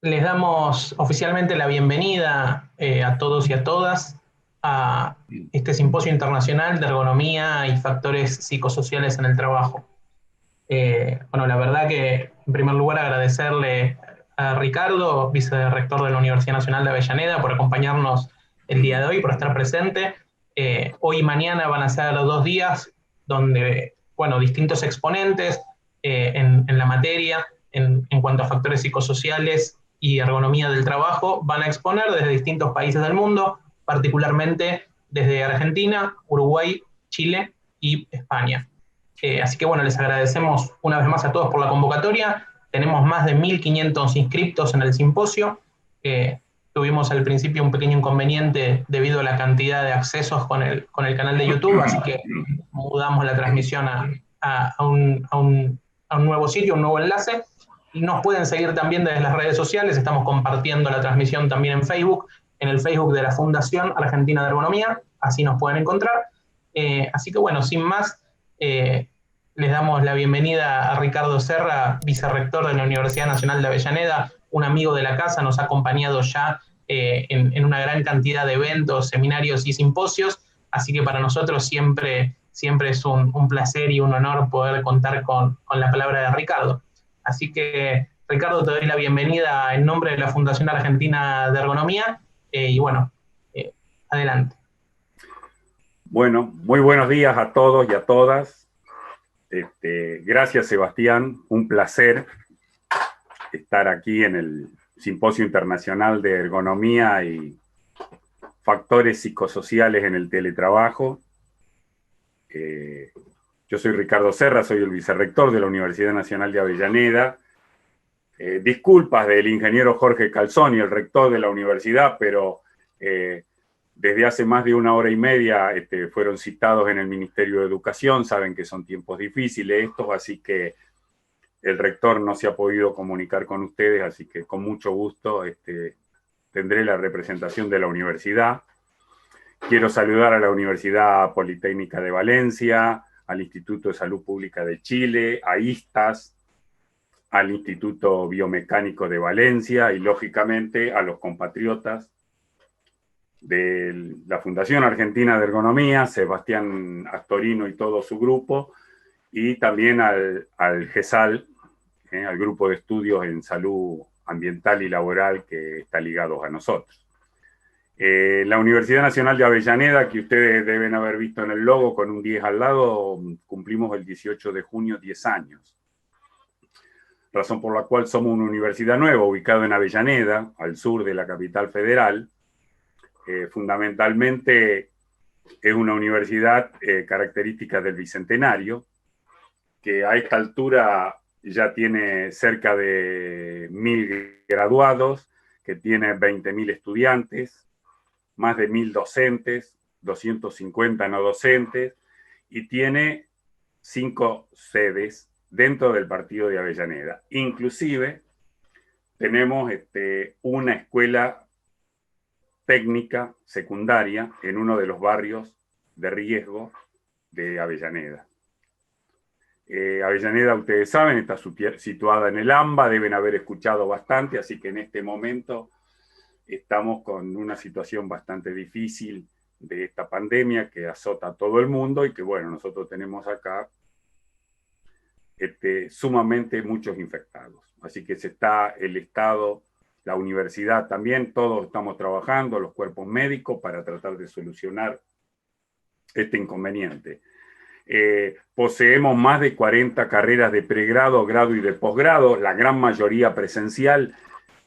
Les damos oficialmente la bienvenida a todos y a todas a este Simposio Internacional de Ergonomía y Factores Psicosociales en el Trabajo. Bueno, la verdad que en primer lugar agradecerle a Ricardo, vicerrector de la Universidad Nacional de Avellaneda, por acompañarnos el día de hoy, por estar presente. Hoy y mañana van a ser los 2 días donde, bueno, distintos exponentes en la materia, en cuanto a factores psicosociales y ergonomía del trabajo, van a exponer desde distintos países del mundo, particularmente desde Argentina, Uruguay, Chile y España. Así que bueno, les agradecemos una vez más a todos por la convocatoria. Tenemos más de 1.500 inscriptos en el simposio. Tuvimos al principio un pequeño inconveniente debido a la cantidad de accesos con el canal de YouTube, así que mudamos la transmisión a un nuevo sitio, un nuevo enlace. Nos pueden seguir también desde las redes sociales. Estamos compartiendo la transmisión también en Facebook, en el Facebook de la Fundación Argentina de Ergonomía. Así nos pueden encontrar. Así que bueno, sin más, les damos la bienvenida a Ricardo Serra, vicerrector de la Universidad Nacional de Avellaneda, un amigo de la casa, nos ha acompañado ya en una gran cantidad de eventos, seminarios y simposios, así que para nosotros siempre es un placer y un honor poder contar con la palabra de Ricardo. Así que, Ricardo, te doy la bienvenida en nombre de la Fundación Argentina de Ergonomía y bueno, adelante. Bueno, muy buenos días a todos y a todas. Gracias, Sebastián. Un placer estar aquí en el Simposio Internacional de Ergonomía y Factores Psicosociales en el Teletrabajo. Yo soy Ricardo Serra, soy el vicerrector de la Universidad Nacional de Avellaneda. Disculpas del ingeniero Jorge Calzoni, el rector de la universidad, pero desde hace más de 1 hora y media fueron citados en el Ministerio de Educación. Saben que son tiempos difíciles estos, así que el rector no se ha podido comunicar con ustedes, así que con mucho gusto tendré la representación de la universidad. Quiero saludar a la Universidad Politécnica de Valencia, al Instituto de Salud Pública de Chile, a ISTAS, al Instituto Biomecánico de Valencia y, lógicamente, a los compatriotas de la Fundación Argentina de Ergonomía, Sebastián Astorino y todo su grupo, y también al GESAL, al Grupo de Estudios en Salud Ambiental y Laboral que está ligado a nosotros. La Universidad Nacional de Avellaneda, que ustedes deben haber visto en el logo con un 10 al lado, cumplimos el 18 de junio 10 años. Razón por la cual somos una universidad nueva, ubicada en Avellaneda, al sur de la capital federal. Fundamentalmente es una universidad característica del Bicentenario, que a esta altura ya tiene cerca de 1.000 graduados, que tiene 20.000 estudiantes, más de 1.000 docentes, 250 no docentes, y tiene 5 sedes dentro del partido de Avellaneda. Inclusive tenemos una escuela técnica secundaria en uno de los barrios de riesgo de Avellaneda. Avellaneda, ustedes saben, está situada en el AMBA, deben haber escuchado bastante, así que en este momento estamos con una situación bastante difícil de esta pandemia que azota a todo el mundo y que, bueno, nosotros tenemos acá sumamente muchos infectados. Así que se está el Estado, la universidad también, todos estamos trabajando, los cuerpos médicos, para tratar de solucionar este inconveniente. Poseemos más de 40 carreras de pregrado, grado y de posgrado, la gran mayoría presencial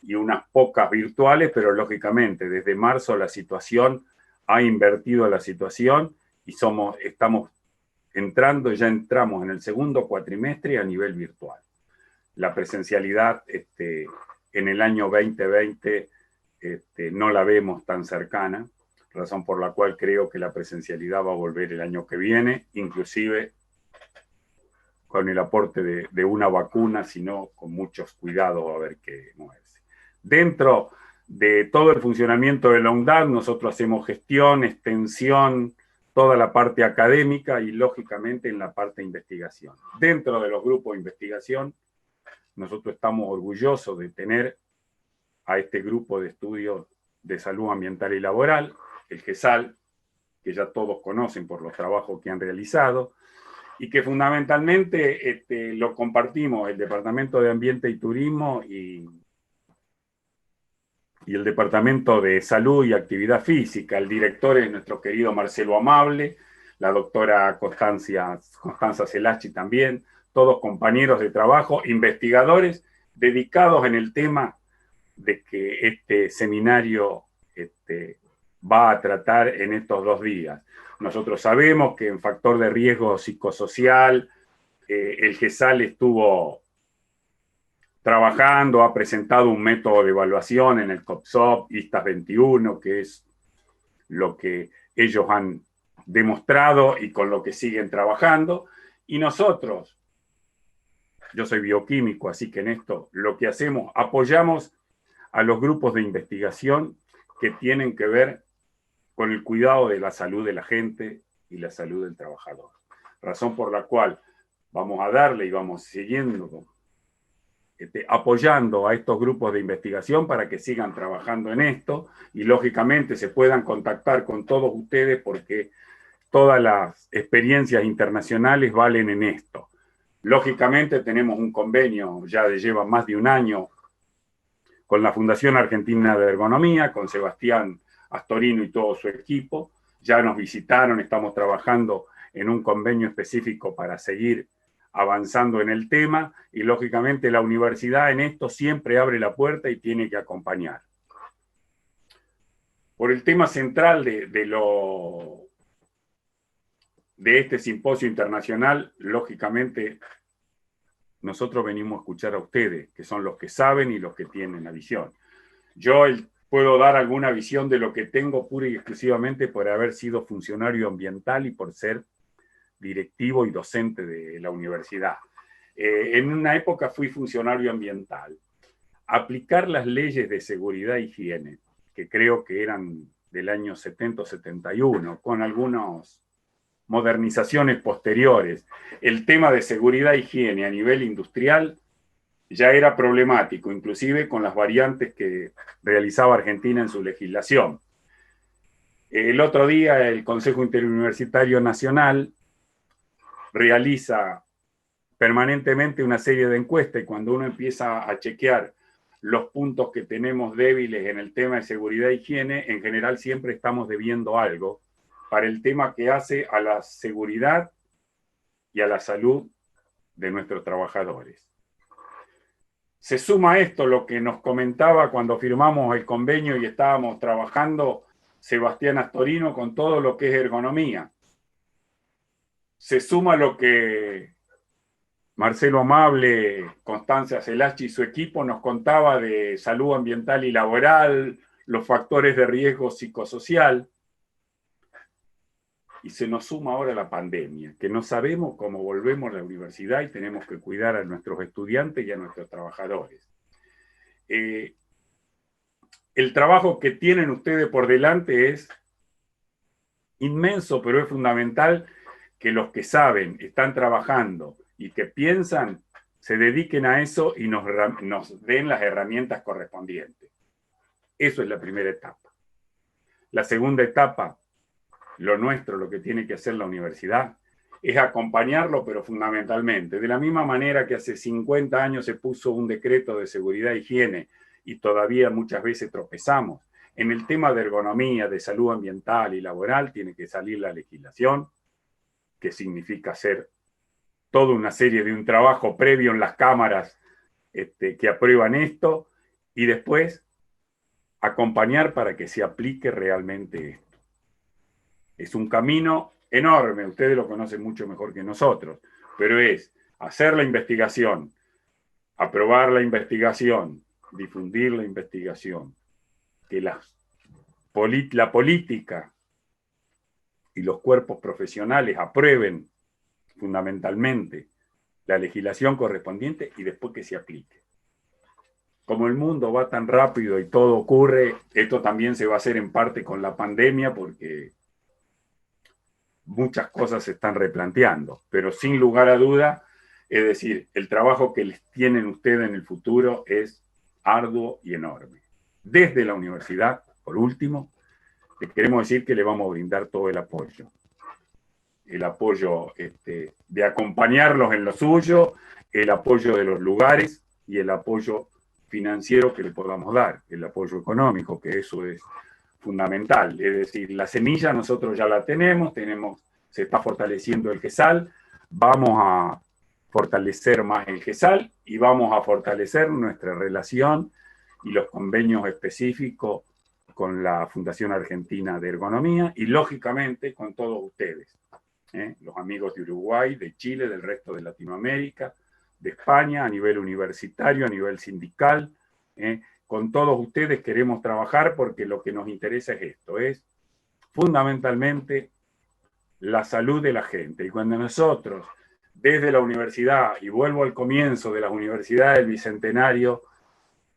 y unas pocas virtuales, pero lógicamente desde marzo la situación ha invertido la situación y estamos ya entramos en el segundo cuatrimestre a nivel virtual. La presencialidad en el año 2020 no la vemos tan cercana, razón por la cual creo que la presencialidad va a volver el año que viene, inclusive con el aporte de una vacuna, sino con muchos cuidados a ver qué moverse. Dentro de todo el funcionamiento de la UNDAD, nosotros hacemos gestión, extensión, toda la parte académica y, lógicamente, en la parte de investigación. Dentro de los grupos de investigación, nosotros estamos orgullosos de tener a este grupo de estudios de salud ambiental y laboral, el GESAL, que ya todos conocen por los trabajos que han realizado, y que fundamentalmente lo compartimos el Departamento de Ambiente y Turismo y el Departamento de Salud y Actividad Física. El director es nuestro querido Marcelo Amable, la doctora Constanza Selachi también, todos compañeros de trabajo, investigadores dedicados en el tema de que este seminario va a tratar en estos 2 días. Nosotros sabemos que en factor de riesgo psicosocial, el GESAL estuvo trabajando, ha presentado un método de evaluación en el COPSOP, ISTAS 21, que es lo que ellos han demostrado y con lo que siguen trabajando. Y nosotros, yo soy bioquímico, así que en esto lo que hacemos, apoyamos a los grupos de investigación que tienen que ver con el cuidado de la salud de la gente y la salud del trabajador. Razón por la cual vamos a darle y vamos siguiendo, apoyando a estos grupos de investigación para que sigan trabajando en esto y lógicamente se puedan contactar con todos ustedes porque todas las experiencias internacionales valen en esto. Lógicamente tenemos un convenio, ya lleva más de 1 año, con la Fundación Argentina de Ergonomía, con Sebastián Astorino y todo su equipo. Ya nos visitaron, estamos trabajando en un convenio específico para seguir avanzando en el tema y lógicamente la universidad en esto siempre abre la puerta y tiene que acompañar. Por el tema central de este simposio internacional, lógicamente nosotros venimos a escuchar a ustedes, que son los que saben y los que tienen la visión. Yo puedo dar alguna visión de lo que tengo pura y exclusivamente por haber sido funcionario ambiental y por ser directivo y docente de la universidad. En una época fui funcionario ambiental. Aplicar las leyes de seguridad e higiene, que creo que eran del año 70 o 71, con algunas modernizaciones posteriores. El tema de seguridad e higiene a nivel industrial ya era problemático, inclusive con las variantes que realizaba Argentina en su legislación. El otro día el Consejo Interuniversitario Nacional realiza permanentemente una serie de encuestas y cuando uno empieza a chequear los puntos que tenemos débiles en el tema de seguridad e higiene, en general siempre estamos debiendo algo para el tema que hace a la seguridad y a la salud de nuestros trabajadores. Se suma a esto lo que nos comentaba cuando firmamos el convenio y estábamos trabajando Sebastián Astorino con todo lo que es ergonomía. Se suma lo que Marcelo Amable, Constanza Selachi y su equipo nos contaba de salud ambiental y laboral, los factores de riesgo psicosocial. Y se nos suma ahora la pandemia, que no sabemos cómo volvemos a la universidad y tenemos que cuidar a nuestros estudiantes y a nuestros trabajadores. El trabajo que tienen ustedes por delante es inmenso, pero es fundamental que los que saben, están trabajando y que piensan, se dediquen a eso y nos den las herramientas correspondientes. Eso es la primera etapa. La segunda etapa, lo nuestro, lo que tiene que hacer la universidad, es acompañarlo, pero fundamentalmente. De la misma manera que hace 50 años se puso un decreto de seguridad e higiene y todavía muchas veces tropezamos, en el tema de ergonomía, de salud ambiental y laboral, tiene que salir la legislación, que significa hacer toda una serie de un trabajo previo en las cámaras que aprueban esto y después acompañar para que se aplique realmente esto. Es un camino enorme, ustedes lo conocen mucho mejor que nosotros, pero es hacer la investigación, aprobar la investigación, difundir la investigación, que la política y los cuerpos profesionales aprueben fundamentalmente la legislación correspondiente y después que se aplique. Como el mundo va tan rápido y todo ocurre, esto también se va a hacer en parte con la pandemia porque muchas cosas se están replanteando, pero sin lugar a duda, es decir, el trabajo que les tienen ustedes en el futuro es arduo y enorme. desde la universidad, por último, le queremos decir que le vamos a brindar todo el apoyo de acompañarlos en lo suyo, el apoyo de los lugares y el apoyo financiero que le podamos dar, el apoyo económico, que eso es fundamental. Es decir, la semilla nosotros ya la tenemos, se está fortaleciendo el GESAL, vamos a fortalecer más el GESAL y vamos a fortalecer nuestra relación y los convenios específicos con la Fundación Argentina de Ergonomía y, lógicamente, con todos ustedes, los amigos de Uruguay, de Chile, del resto de Latinoamérica, de España, a nivel universitario, a nivel sindical. Con todos ustedes queremos trabajar porque lo que nos interesa es esto, es fundamentalmente la salud de la gente. Y cuando nosotros, desde la universidad, y vuelvo al comienzo de las universidades del Bicentenario,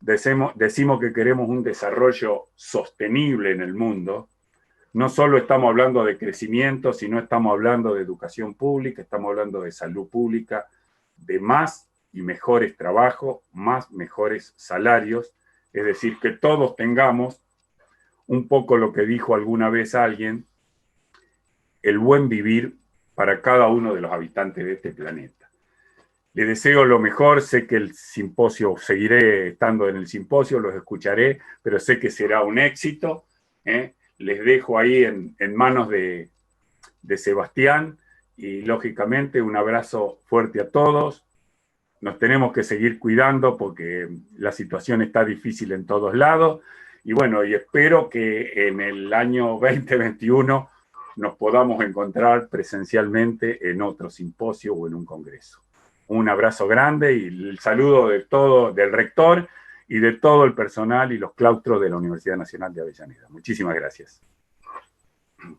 decimos que queremos un desarrollo sostenible en el mundo, no solo estamos hablando de crecimiento, sino estamos hablando de educación pública, estamos hablando de salud pública, de más y mejores trabajos, más mejores salarios, es decir, que todos tengamos un poco lo que dijo alguna vez alguien, el buen vivir para cada uno de los habitantes de este planeta. Les deseo lo mejor, sé que el simposio, seguiré estando en el simposio, los escucharé, pero sé que será un éxito. Les dejo ahí en manos de Sebastián y lógicamente un abrazo fuerte a todos. Nos tenemos que seguir cuidando porque la situación está difícil en todos lados y bueno, y espero que en el año 2021 nos podamos encontrar presencialmente en otro simposio o en un congreso. Un abrazo grande y el saludo de todo, del rector y de todo el personal y los claustros de la Universidad Nacional de Avellaneda. Muchísimas gracias.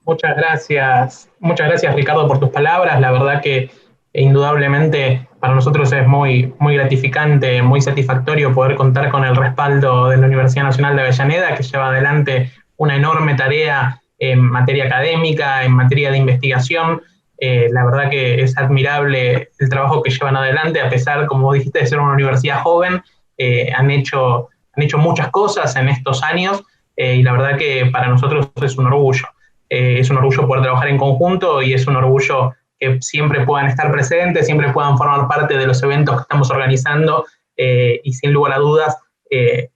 Muchas gracias Ricardo por tus palabras. La verdad que indudablemente para nosotros es muy, muy gratificante, muy satisfactorio poder contar con el respaldo de la Universidad Nacional de Avellaneda, que lleva adelante una enorme tarea en materia académica, en materia de investigación. La verdad que es admirable el trabajo que llevan adelante, a pesar, como dijiste, de ser una universidad joven. Han hecho muchas cosas en estos años y la verdad que para nosotros es un orgullo. Es un orgullo poder trabajar en conjunto y es un orgullo que siempre puedan estar presentes, siempre puedan formar parte de los eventos que estamos organizando y sin lugar a dudas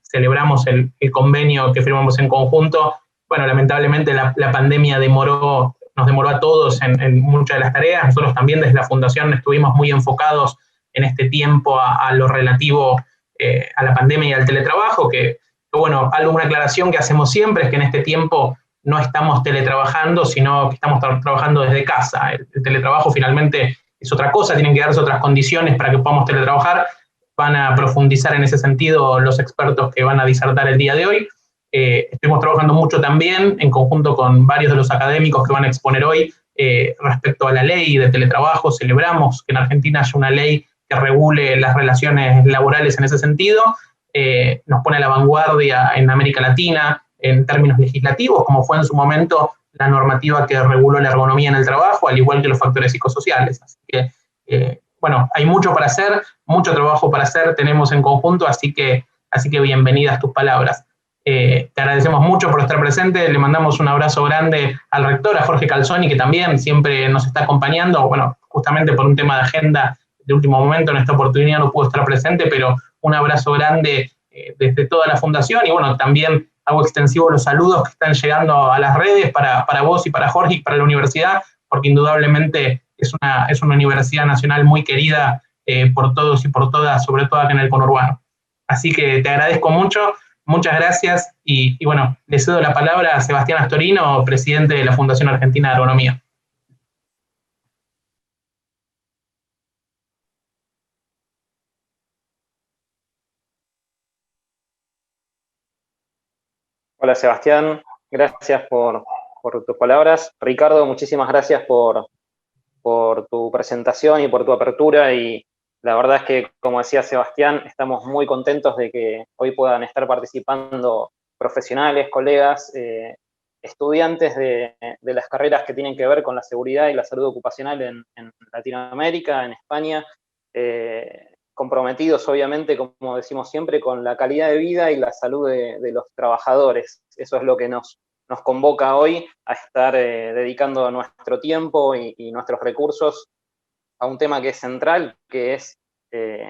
celebramos el convenio que firmamos en conjunto. Bueno, lamentablemente la pandemia nos demoró a todos en muchas de las tareas. Nosotros también desde la Fundación estuvimos muy enfocados en este tiempo a lo relativo a la pandemia y al teletrabajo, que bueno, una aclaración que hacemos siempre es que en este tiempo no estamos teletrabajando, sino que estamos trabajando desde casa. El teletrabajo finalmente es otra cosa, tienen que darse otras condiciones para que podamos teletrabajar. Van a profundizar en ese sentido los expertos que van a disertar el día de hoy. Estuvimos trabajando mucho también en conjunto con varios de los académicos que van a exponer hoy respecto a la ley de teletrabajo. Celebramos que en Argentina haya una ley que regule las relaciones laborales en ese sentido. Nos pone a la vanguardia en América Latina en términos legislativos, como fue en su momento la normativa que reguló la ergonomía en el trabajo, al igual que los factores psicosociales. Así que, bueno, hay mucho para hacer, mucho trabajo para hacer, tenemos en conjunto, así que bienvenidas tus palabras. Te agradecemos mucho por estar presente, le mandamos un abrazo grande al rector, a Jorge Calzoni, que también siempre nos está acompañando, bueno, justamente por un tema de agenda de último momento, en esta oportunidad no pudo estar presente, pero un abrazo grande desde toda la Fundación y bueno, también hago extensivo los saludos que están llegando a las redes para vos y para Jorge y para la universidad, porque indudablemente es una universidad nacional muy querida por todos y por todas, sobre todo acá en el conurbano. Así que te agradezco mucho, muchas gracias y bueno, le cedo la palabra a Sebastián Astorino, presidente de la Fundación Argentina de Ergonomía. Hola Sebastián, gracias por tus palabras. Ricardo, muchísimas gracias por tu presentación y por tu apertura y la verdad es que, como decía Sebastián, estamos muy contentos de que hoy puedan estar participando profesionales, colegas, estudiantes de las carreras que tienen que ver con la seguridad y la salud ocupacional en Latinoamérica, en España, comprometidos, obviamente, como decimos siempre, con la calidad de vida y la salud de los trabajadores. Eso es lo que nos convoca hoy a estar dedicando nuestro tiempo y nuestros recursos a un tema que es central, que es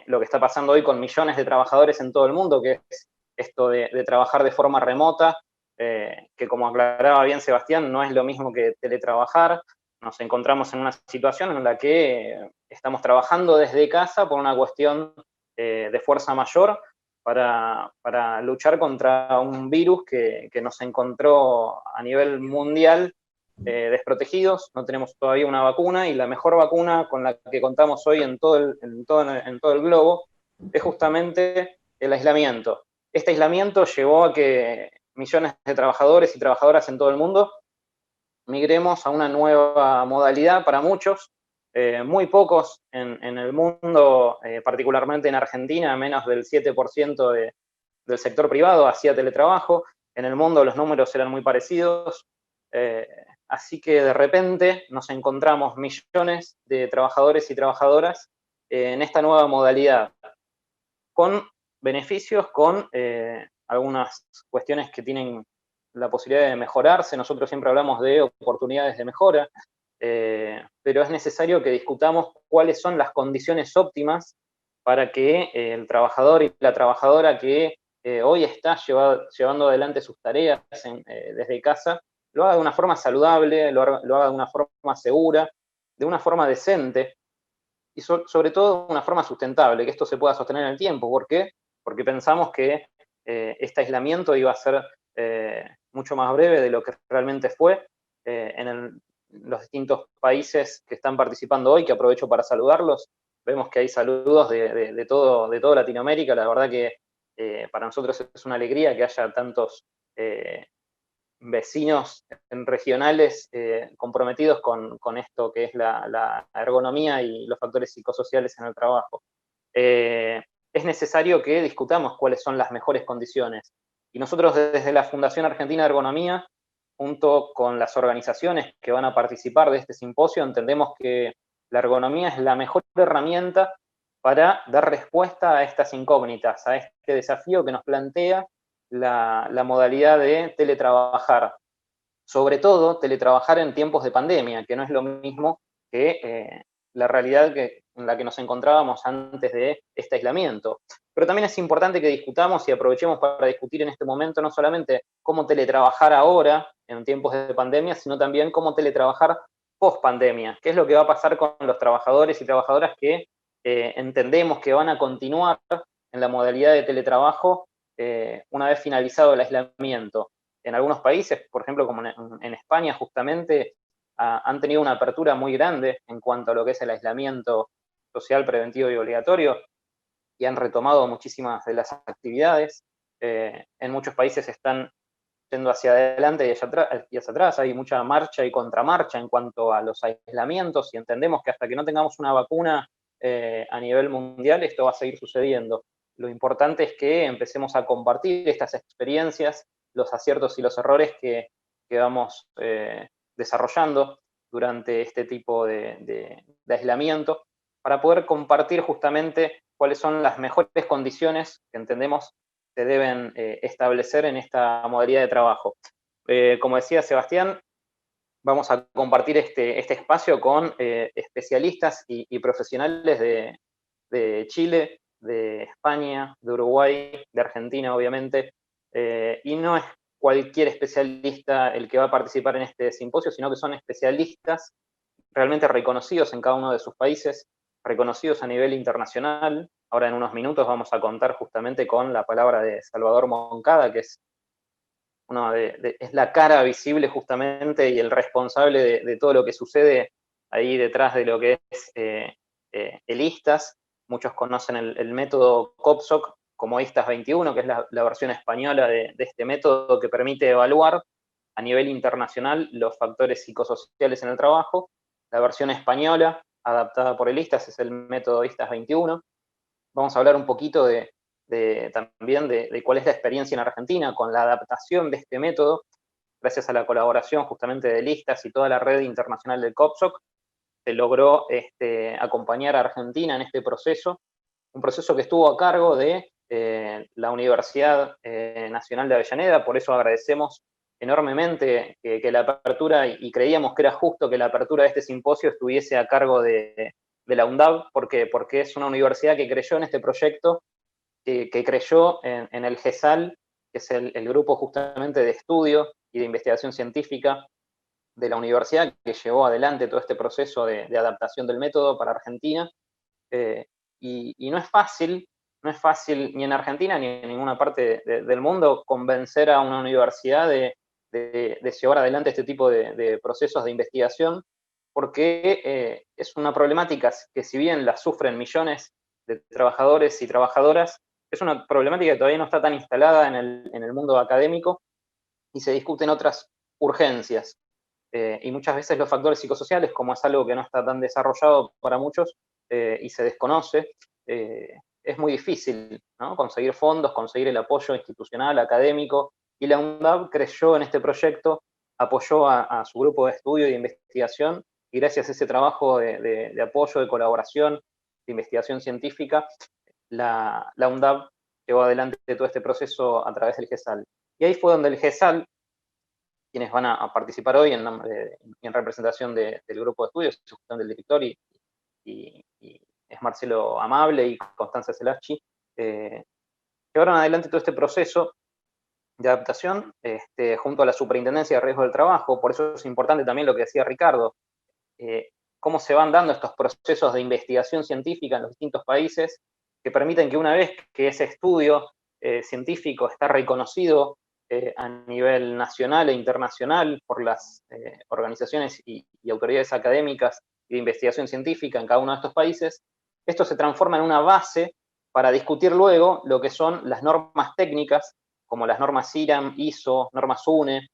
lo que está pasando hoy con millones de trabajadores en todo el mundo, que es esto de trabajar de forma remota, que como aclaraba bien Sebastián, no es lo mismo que teletrabajar. Nos encontramos en una situación en la que estamos trabajando desde casa por una cuestión de fuerza mayor para luchar contra un virus que nos encontró a nivel mundial desprotegidos. No tenemos todavía una vacuna, y la mejor vacuna con la que contamos hoy en todo el globo es justamente el aislamiento. Este aislamiento llevó a que millones de trabajadores y trabajadoras en todo el mundo migremos a una nueva modalidad para muchos, muy pocos en el mundo, particularmente en Argentina, menos del 7% del sector privado hacía teletrabajo. En el mundo los números eran muy parecidos, así que de repente nos encontramos millones de trabajadores y trabajadoras en esta nueva modalidad, con beneficios, con algunas cuestiones que tienen la posibilidad de mejorarse. Nosotros siempre hablamos de oportunidades de mejora, pero es necesario que discutamos cuáles son las condiciones óptimas para que el trabajador y la trabajadora que hoy está llevando adelante sus tareas desde casa, lo haga de una forma saludable, lo haga de una forma segura, de una forma decente, y sobre todo de una forma sustentable, que esto se pueda sostener en el tiempo. ¿Por qué? Porque pensamos que este aislamiento iba a ser mucho más breve de lo que realmente fue. En los distintos países que están participando hoy, que aprovecho para saludarlos, vemos que hay saludos de toda Latinoamérica. La verdad que para nosotros es una alegría que haya tantos vecinos regionales comprometidos con esto que es la ergonomía y los factores psicosociales en el trabajo. Es necesario que discutamos cuáles son las mejores condiciones. Y nosotros desde la Fundación Argentina de Ergonomía, junto con las organizaciones que van a participar de este simposio, entendemos que la ergonomía es la mejor herramienta para dar respuesta a estas incógnitas, a este desafío que nos plantea la modalidad de teletrabajar. Sobre todo, teletrabajar en tiempos de pandemia, que no es lo mismo que la realidad en la que nos encontrábamos antes de este aislamiento. Pero también es importante que discutamos y aprovechemos para discutir en este momento no solamente cómo teletrabajar ahora, en tiempos de pandemia, sino también cómo teletrabajar post pandemia. ¿Qué es lo que va a pasar con los trabajadores y trabajadoras que entendemos que van a continuar en la modalidad de teletrabajo una vez finalizado el aislamiento? En algunos países, por ejemplo, como en España justamente, han tenido una apertura muy grande en cuanto a lo que es el aislamiento social preventivo y obligatorio, y han retomado muchísimas de las actividades. En muchos países están yendo hacia adelante y hacia atrás. Hay mucha marcha y contramarcha en cuanto a los aislamientos, y entendemos que hasta que no tengamos una vacuna a nivel mundial, esto va a seguir sucediendo. Lo importante es que empecemos a compartir estas experiencias, los aciertos y los errores que vamos desarrollando durante este tipo de aislamiento, para poder compartir justamente cuáles son las mejores condiciones que entendemos se deben establecer en esta modalidad de trabajo. Como decía Sebastián, vamos a compartir este espacio con especialistas y profesionales de Chile, de España, de Uruguay, de Argentina, obviamente, y no es cualquier especialista el que va a participar en este simposio, sino que son especialistas realmente reconocidos en cada uno de sus países, reconocidos a nivel internacional. Ahora en unos minutos vamos a contar justamente con la palabra de Salvador Moncada, que es es la cara visible justamente y el responsable de todo lo que sucede ahí detrás de lo que es el ISTAS. Muchos conocen el método COPSOC como ISTAS 21, que es la versión española de este método que permite evaluar a nivel internacional los factores psicosociales en el trabajo. La versión española, adaptada por el ISTAS, es el método ISTAS 21. Vamos a hablar un poquito también de cuál es la experiencia en Argentina con la adaptación de este método, gracias a la colaboración justamente de ISTAS y toda la red internacional del COPSOC. Se logró acompañar a Argentina en este proceso un proceso que estuvo a cargo de la Universidad Nacional de Avellaneda, por eso agradecemos enormemente que la apertura, y creíamos que era justo que la apertura de este simposio estuviese a cargo de la UNDAV, porque es una universidad que creyó en este proyecto, que creyó en el GESAL, que es el grupo justamente de estudio y de investigación científica de la universidad, que llevó adelante todo este proceso de adaptación del método para Argentina. Y no es fácil ni en Argentina ni en ninguna parte del mundo convencer a una universidad de llevar adelante este tipo de procesos de investigación, porque es una problemática que, si bien la sufren millones de trabajadores y trabajadoras, es una problemática que todavía no está tan instalada en el mundo académico y se discuten otras urgencias. Y muchas veces los factores psicosociales, como es algo que no está tan desarrollado para muchos y se desconoce, es muy difícil, ¿no? Conseguir fondos, conseguir el apoyo institucional, académico, y la UNDAV creyó en este proyecto, apoyó a su grupo de estudio y de investigación, y gracias a ese trabajo de apoyo, de colaboración, de investigación científica, la UNDAV llevó adelante todo este proceso a través del GESAL. Y ahí fue donde el GESAL, quienes van a participar hoy en representación del grupo de estudios, del director, y es Marcelo Amable y Constanza Celacci, llevaron adelante todo este proceso de adaptación junto a la Superintendencia de Riesgo del Trabajo. Por eso es importante también lo que decía Ricardo, cómo se van dando estos procesos de investigación científica en los distintos países, que permiten que, una vez que ese estudio científico está reconocido a nivel nacional e internacional por las organizaciones y autoridades académicas y de investigación científica en cada uno de estos países, esto se transforma en una base para discutir luego lo que son las normas técnicas, como las normas IRAM, ISO, normas UNE,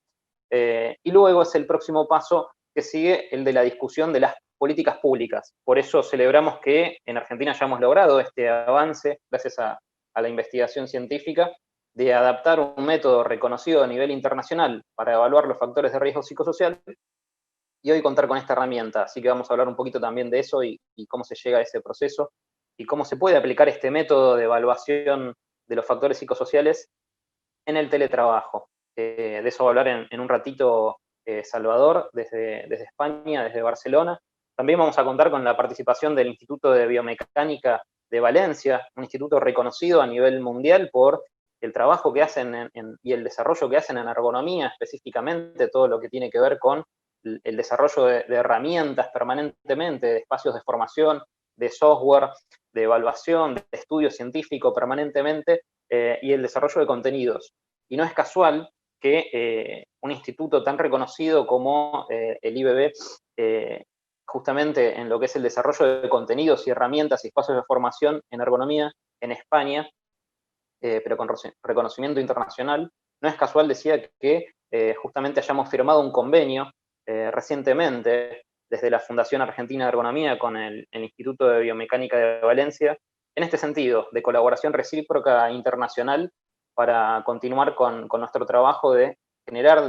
y luego es el próximo paso que sigue el de la discusión de las políticas públicas. Por eso celebramos que en Argentina ya hemos logrado este avance, gracias a la investigación científica, de adaptar un método reconocido a nivel internacional para evaluar los factores de riesgo psicosocial, y hoy contar con esta herramienta. Así que vamos a hablar un poquito también de eso y cómo se llega a ese proceso y cómo se puede aplicar este método de evaluación de los factores psicosociales en el teletrabajo. De eso va a hablar en un ratito Salvador, desde España, desde Barcelona. También vamos a contar con la participación del Instituto de Biomecánica de Valencia, un instituto reconocido a nivel mundial por el trabajo que hacen y el desarrollo que hacen en ergonomía, específicamente todo lo que tiene que ver con el desarrollo de herramientas permanentemente, de espacios de formación, de software, de evaluación, de estudio científico permanentemente, y el desarrollo de contenidos. Y no es casual que un instituto tan reconocido como el IBB, justamente en lo que es el desarrollo de contenidos y herramientas y espacios de formación en ergonomía en España, pero con reconocimiento internacional, no es casual, decía, que justamente hayamos firmado un convenio recientemente desde la Fundación Argentina de Ergonomía con el Instituto de Biomecánica de Valencia, en este sentido, de colaboración recíproca internacional para continuar con nuestro trabajo de generar,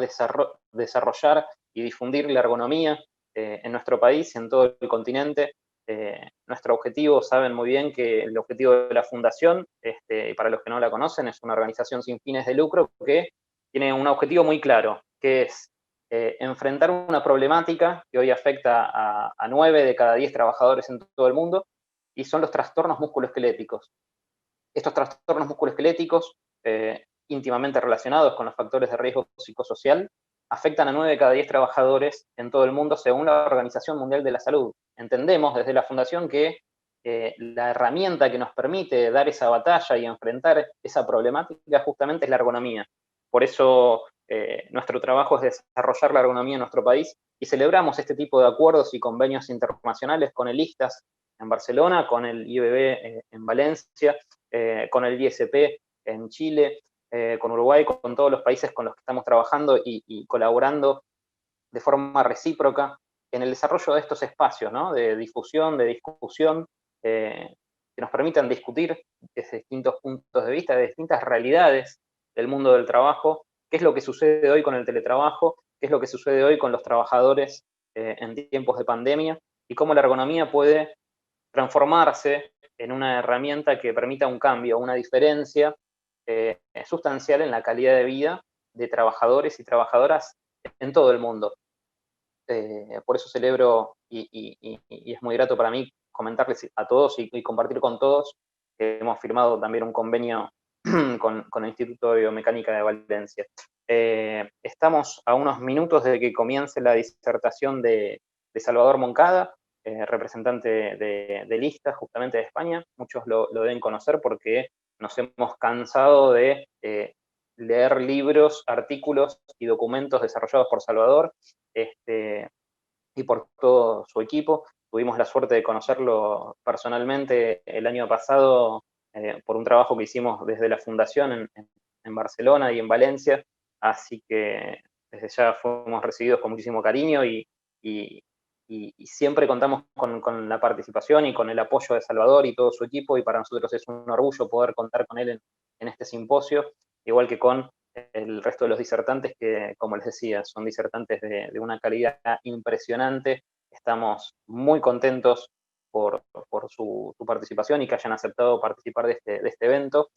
desarrollar y difundir la ergonomía en nuestro país y en todo el continente. Nuestro objetivo, saben muy bien que el objetivo de la Fundación, y para los que no la conocen, es una organización sin fines de lucro que tiene un objetivo muy claro, que es enfrentar una problemática que hoy afecta a 9 de cada 10 trabajadores en todo el mundo, y son los trastornos musculoesqueléticos. Estos trastornos musculoesqueléticos, íntimamente relacionados con los factores de riesgo psicosocial, afectan a 9 de cada 10 trabajadores en todo el mundo, según la Organización Mundial de la Salud. Entendemos desde la Fundación que la herramienta que nos permite dar esa batalla y enfrentar esa problemática justamente es la ergonomía. Por eso nuestro trabajo es desarrollar la ergonomía en nuestro país, y celebramos este tipo de acuerdos y convenios internacionales con el ISTAS en Barcelona, con el IBB en Valencia, con el ISP en Chile, con Uruguay, con todos los países con los que estamos trabajando y colaborando de forma recíproca en el desarrollo de estos espacios, ¿no? De difusión, de discusión, que nos permitan discutir desde distintos puntos de vista, de distintas realidades del mundo del trabajo, qué es lo que sucede hoy con el teletrabajo, qué es lo que sucede hoy con los trabajadores en tiempos de pandemia, y cómo la ergonomía puede transformarse en una herramienta que permita un cambio, una diferencia sustancial en la calidad de vida de trabajadores y trabajadoras en todo el mundo. Por eso celebro y es muy grato para mí comentarles a todos y compartir con todos que hemos firmado también un convenio con el Instituto de Biomecánica de Valencia. Estamos a unos minutos de que comience la disertación de Salvador Moncada, representante de Lista, justamente de España. Muchos lo deben conocer porque nos hemos cansado de leer libros, artículos y documentos desarrollados por Salvador y por todo su equipo. Tuvimos la suerte de conocerlo personalmente el año pasado por un trabajo que hicimos desde la Fundación en Barcelona y en Valencia, así que desde ya fuimos recibidos con muchísimo cariño y siempre contamos con la participación y con el apoyo de Salvador y todo su equipo, y para nosotros es un orgullo poder contar con él en este simposio, igual que con el resto de los disertantes que, como les decía, son disertantes de una calidad impresionante. Estamos muy contentos por su participación y que hayan aceptado participar de este evento.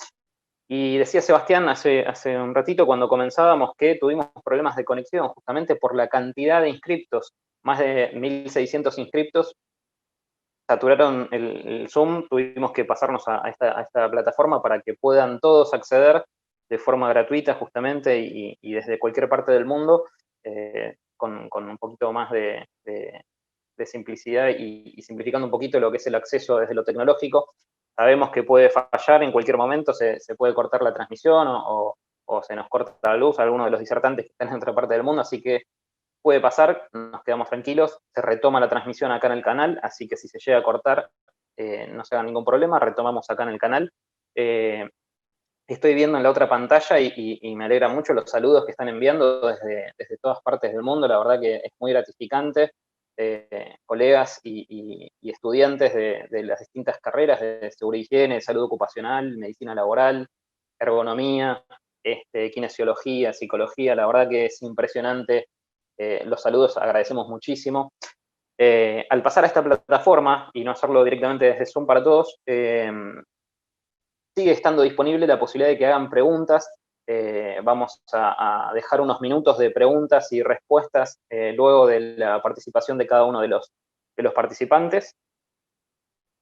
Y decía Sebastián hace un ratito cuando comenzábamos que tuvimos problemas de conexión justamente por la cantidad de inscriptos, más de 1.600 inscriptos, saturaron el Zoom, tuvimos que pasarnos a esta plataforma para que puedan todos acceder de forma gratuita justamente y desde cualquier parte del mundo, con un poquito más de simplicidad y simplificando un poquito lo que es el acceso desde lo tecnológico. Sabemos que puede fallar en cualquier momento, se puede cortar la transmisión o se nos corta la luz a alguno de los disertantes que están en otra parte del mundo, así que puede pasar, nos quedamos tranquilos, se retoma la transmisión acá en el canal, así que si se llega a cortar, no se haga ningún problema, retomamos acá en el canal. Estoy viendo en la otra pantalla y me alegra mucho los saludos que están enviando desde todas partes del mundo, la verdad que es muy gratificante. Colegas y estudiantes de las distintas carreras de seguridad y higiene, salud ocupacional, medicina laboral, ergonomía, kinesiología, psicología, la verdad que es impresionante. Los saludos agradecemos muchísimo. Al pasar a esta plataforma y no hacerlo directamente desde Zoom para todos, sigue estando disponible la posibilidad de que hagan preguntas. Vamos a dejar unos minutos de preguntas y respuestas luego de la participación de cada uno de los participantes.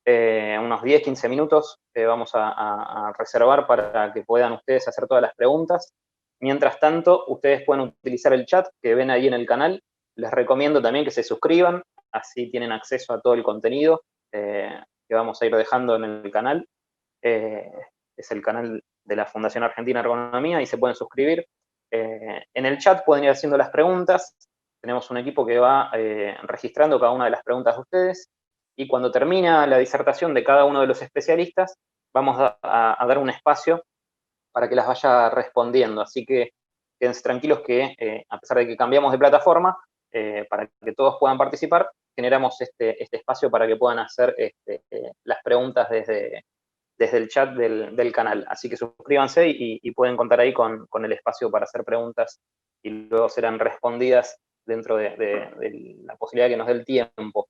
Unos 10-15 minutos vamos a reservar para que puedan ustedes hacer todas las preguntas. Mientras tanto, ustedes pueden utilizar el chat que ven ahí en el canal. Les recomiendo también que se suscriban, así tienen acceso a todo el contenido que vamos a ir dejando en el canal. Es el canal de la Fundación Argentina de Ergonomía y se pueden suscribir. En el chat pueden ir haciendo las preguntas. Tenemos un equipo que va registrando cada una de las preguntas de ustedes y cuando termina la disertación de cada uno de los especialistas, vamos a dar un espacio para que las vaya respondiendo. Así que quédense tranquilos que, a pesar de que cambiamos de plataforma, para que todos puedan participar, generamos este espacio para que puedan hacer las preguntas desde el chat del canal. Así que suscríbanse y pueden contar ahí con el espacio para hacer preguntas y luego serán respondidas dentro de la posibilidad que nos dé el tiempo.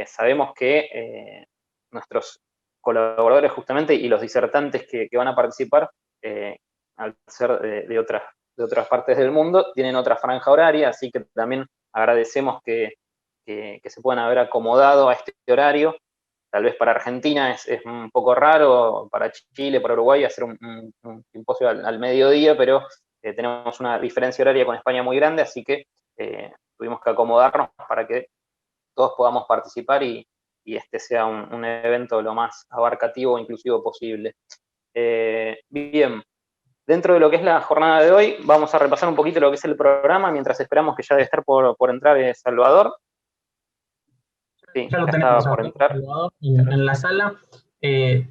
Sabemos que nuestros colaboradores justamente y los disertantes que van a participar, al ser de otras partes del mundo, tienen otra franja horaria, así que también agradecemos que se puedan haber acomodado a este horario. Tal vez para Argentina es un poco raro, para Chile, para Uruguay, hacer un simposio al mediodía, pero tenemos una diferencia horaria con España muy grande, así que tuvimos que acomodarnos para que todos podamos participar y este sea un evento lo más abarcativo e inclusivo posible. Bien, dentro de lo que es la jornada de hoy, vamos a repasar un poquito lo que es el programa, mientras esperamos que ya debe estar por entrar Salvador. Sí, ya lo tenemos por entrar en la sala. Te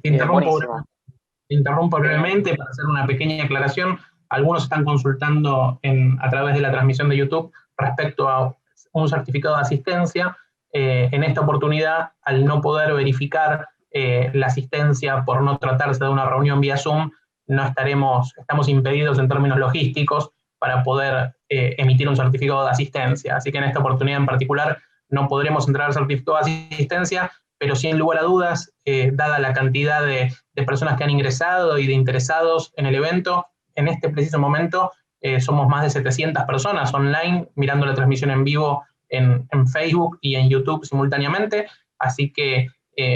interrumpo brevemente para hacer una pequeña aclaración. Algunos están consultando a través de la transmisión de YouTube respecto a un certificado de asistencia. En esta oportunidad, al no poder verificar la asistencia por no tratarse de una reunión vía Zoom, estamos impedidos en términos logísticos para poder emitir un certificado de asistencia. Así que en esta oportunidad en particular no podremos entrar al certificado de asistencia, pero sin lugar a dudas, dada la cantidad de personas que han ingresado y de interesados en el evento, en este preciso momento somos más de 700 personas online mirando la transmisión en vivo en Facebook y en YouTube simultáneamente, así que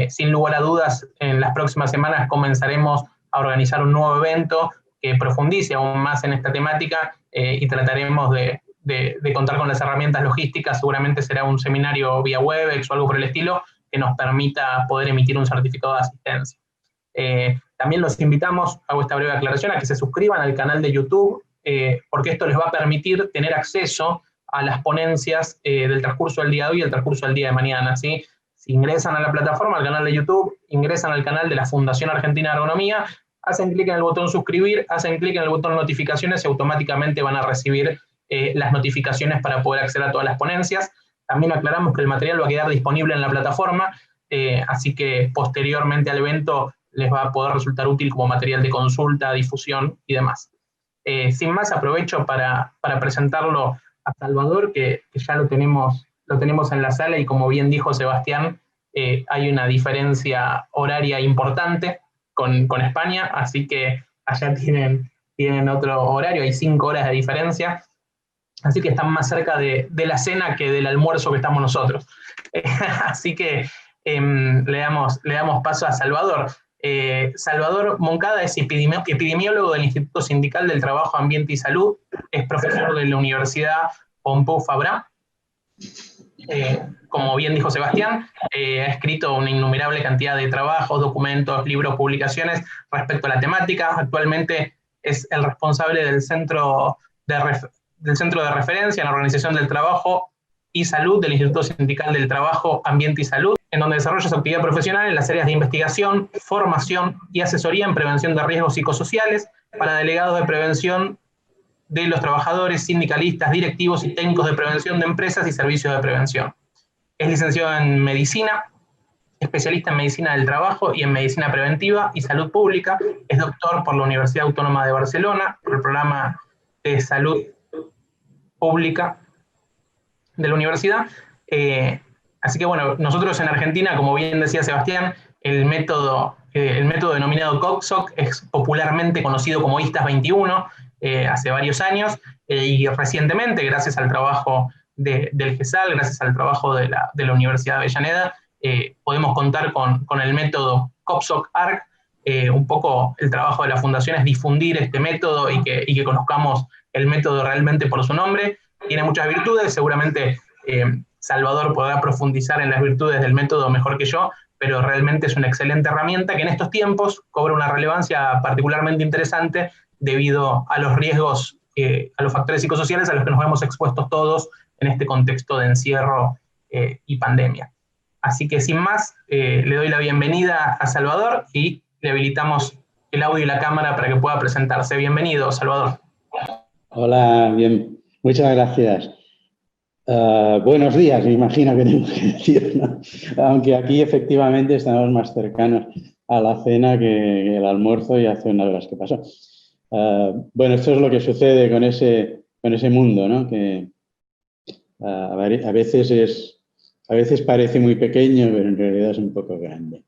sin lugar a dudas en las próximas semanas comenzaremos a organizar un nuevo evento que profundice aún más en esta temática y trataremos de contar con las herramientas logísticas. Seguramente será un seminario vía Webex o algo por el estilo que nos permita poder emitir un certificado de asistencia. También los invitamos, hago esta breve aclaración, a que se suscriban al canal de YouTube, porque esto les va a permitir tener acceso a las ponencias del transcurso del día de hoy y el transcurso del día de mañana, ¿sí? Si ingresan a la plataforma, al canal de YouTube, ingresan al canal de la Fundación Argentina de Ergonomía, hacen clic en el botón suscribir, hacen clic en el botón notificaciones y automáticamente van a recibir las notificaciones para poder acceder a todas las ponencias. También aclaramos que el material va a quedar disponible en la plataforma, así que posteriormente al evento les va a poder resultar útil como material de consulta, difusión y demás. Sin más, aprovecho para presentarlo a Salvador, que ya lo tenemos en la sala y como bien dijo Sebastián, hay una diferencia horaria importante con España, así que allá tienen otro horario, hay 5 horas de diferencia, así que están más cerca de la cena que del almuerzo que estamos nosotros. Así que le damos paso a Salvador. Salvador Moncada es epidemiólogo del Instituto Sindical del Trabajo, Ambiente y Salud, es profesor de la Universidad Pompeu Fabra. Como bien dijo Sebastián, ha escrito una innumerable cantidad de trabajos, documentos, libros, publicaciones respecto a la temática. Actualmente es el responsable del Centro de Referencia en la Organización del Trabajo y Salud del Instituto Sindical del Trabajo, Ambiente y Salud, en donde desarrolla su actividad profesional en las áreas de investigación, formación y asesoría en prevención de riesgos psicosociales para delegados de prevención de los trabajadores, sindicalistas, directivos y técnicos de prevención de empresas y servicios de prevención. Es licenciado en Medicina, especialista en Medicina del Trabajo y en Medicina Preventiva y Salud Pública. Es doctor por la Universidad Autónoma de Barcelona, por el Programa de Salud Pública de la universidad. Así que bueno, nosotros en Argentina, como bien decía Sebastián, el método denominado COCSOC es popularmente conocido como ISTAS 21, hace varios años, y recientemente, gracias al trabajo del GESAL, gracias al trabajo de la Universidad de Avellaneda, podemos contar con el método COCSOC-ARC. Un poco el trabajo de la Fundación es difundir este método y que conozcamos el método realmente por su nombre. Tiene muchas virtudes, seguramente Salvador podrá profundizar en las virtudes del método mejor que yo, pero realmente es una excelente herramienta que en estos tiempos cobra una relevancia particularmente interesante debido a los riesgos, a los factores psicosociales a los que nos vemos expuestos todos en este contexto de encierro y pandemia. Así que sin más, le doy la bienvenida a Salvador y le habilitamos el audio y la cámara para que pueda presentarse. Bienvenido, Salvador. Hola, bien, muchas gracias. Buenos días, me imagino que tengo que decir, ¿no? Aunque aquí efectivamente estamos más cercanos a la cena que el almuerzo y hace unas horas que pasó. Bueno, esto es lo que sucede con ese mundo, ¿no? Que a veces parece muy pequeño, pero en realidad es un poco grande.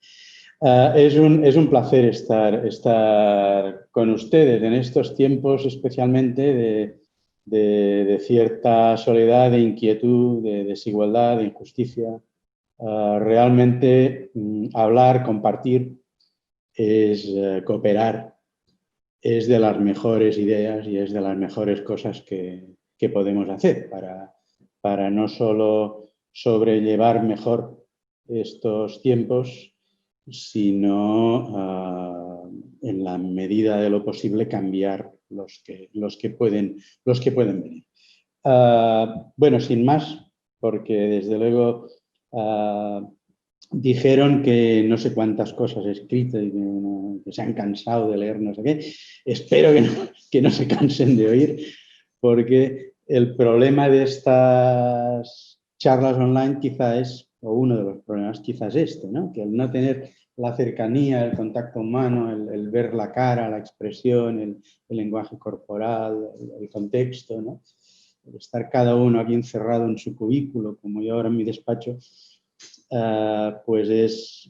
Es un placer estar con ustedes en estos tiempos, especialmente de cierta soledad, de inquietud, de desigualdad, de injusticia. Realmente hablar, compartir, es cooperar, es de las mejores ideas y es de las mejores cosas que podemos hacer para no solo sobrellevar mejor estos tiempos, sino en la medida de lo posible cambiar los que pueden venir. Bueno, sin más, porque desde luego dijeron que no sé cuántas cosas he escrito y que se han cansado de leer no sé qué. Espero que no se cansen de oír, porque el problema de estas charlas online quizá es, o uno de los problemas quizás este, ¿no? Que al no tener la cercanía, el contacto humano, el ver la cara, la expresión, el lenguaje corporal, el contexto, ¿no? El estar cada uno aquí encerrado en su cubículo, como yo ahora en mi despacho, pues es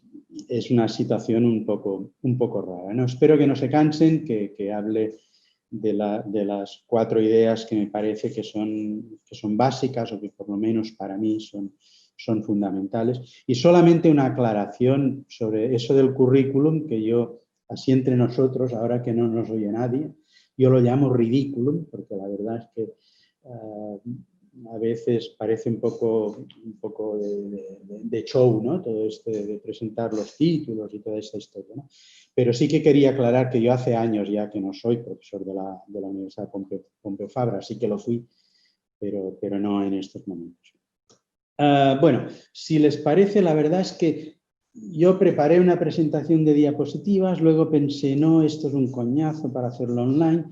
una situación un poco rara, ¿no? Espero que no se cansen, que hable de las 4 ideas que me parece que son básicas o que por lo menos para mí son fundamentales. Y solamente una aclaración sobre eso del currículum, que yo, así entre nosotros, ahora que no nos oye nadie, yo lo llamo ridículum, porque la verdad es que a veces parece un poco de show, ¿no? Todo esto de presentar los títulos y toda esta historia, ¿no? Pero sí que quería aclarar que yo hace años ya que no soy profesor de la Universidad Pompeu Fabra, sí que lo fui, pero no en estos momentos. Bueno, si les parece, la verdad es que yo preparé una presentación de diapositivas, luego pensé, no, esto es un coñazo para hacerlo online,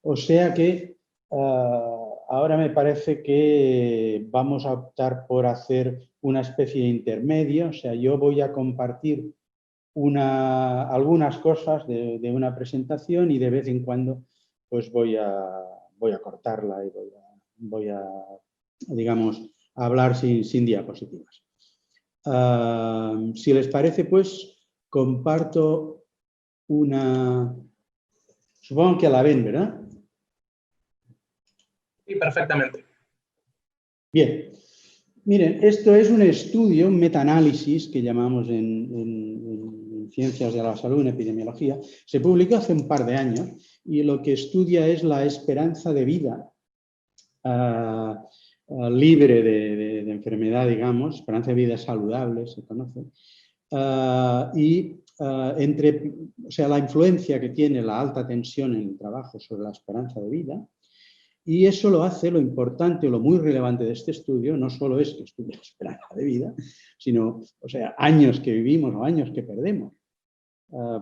o sea que ahora me parece que vamos a optar por hacer una especie de intermedio, o sea, yo voy a compartir algunas cosas de una presentación y de vez en cuando pues voy a cortarla y voy a digamos, hablar sin diapositivas. Si les parece, pues comparto una... Supongo que la ven, ¿verdad? Sí, perfectamente. Bien. Miren, esto es un estudio, un metaanálisis que llamamos en ciencias de la salud, en epidemiología. Se publicó hace un par de años y lo que estudia es la esperanza de vida libre de enfermedad, digamos, esperanza de vida saludable, se conoce, o sea, la influencia que tiene la alta tensión en el trabajo sobre la esperanza de vida. Y eso lo hace, lo importante, lo muy relevante de este estudio, no solo es que estudia la esperanza de vida, sino, o sea, años que vivimos o años que perdemos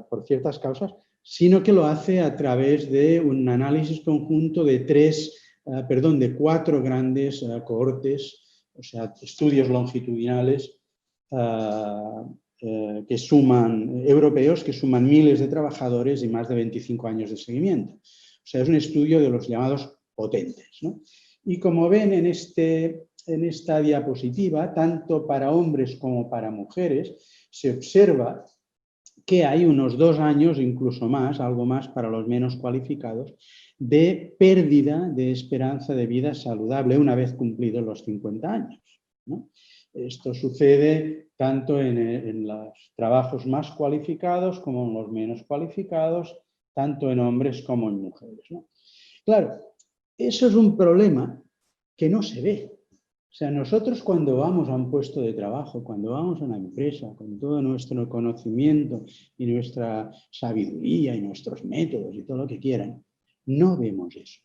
por ciertas causas, sino que lo hace a través de un análisis conjunto de 4 grandes cohortes, o sea, estudios longitudinales europeos que suman miles de trabajadores y más de 25 años de seguimiento. O sea, es un estudio de los llamados potentes, ¿no? Y como ven en esta diapositiva, tanto para hombres como para mujeres, se observa que hay unos 2 años, incluso más, algo más para los menos cualificados, de pérdida de esperanza de vida saludable una vez cumplidos los 50 años, ¿no? Esto sucede tanto en los trabajos más cualificados como en los menos cualificados, tanto en hombres como en mujeres, ¿no? Claro, eso es un problema que no se ve. O sea, nosotros cuando vamos a un puesto de trabajo, cuando vamos a una empresa, con todo nuestro conocimiento y nuestra sabiduría y nuestros métodos y todo lo que quieran, no vemos eso.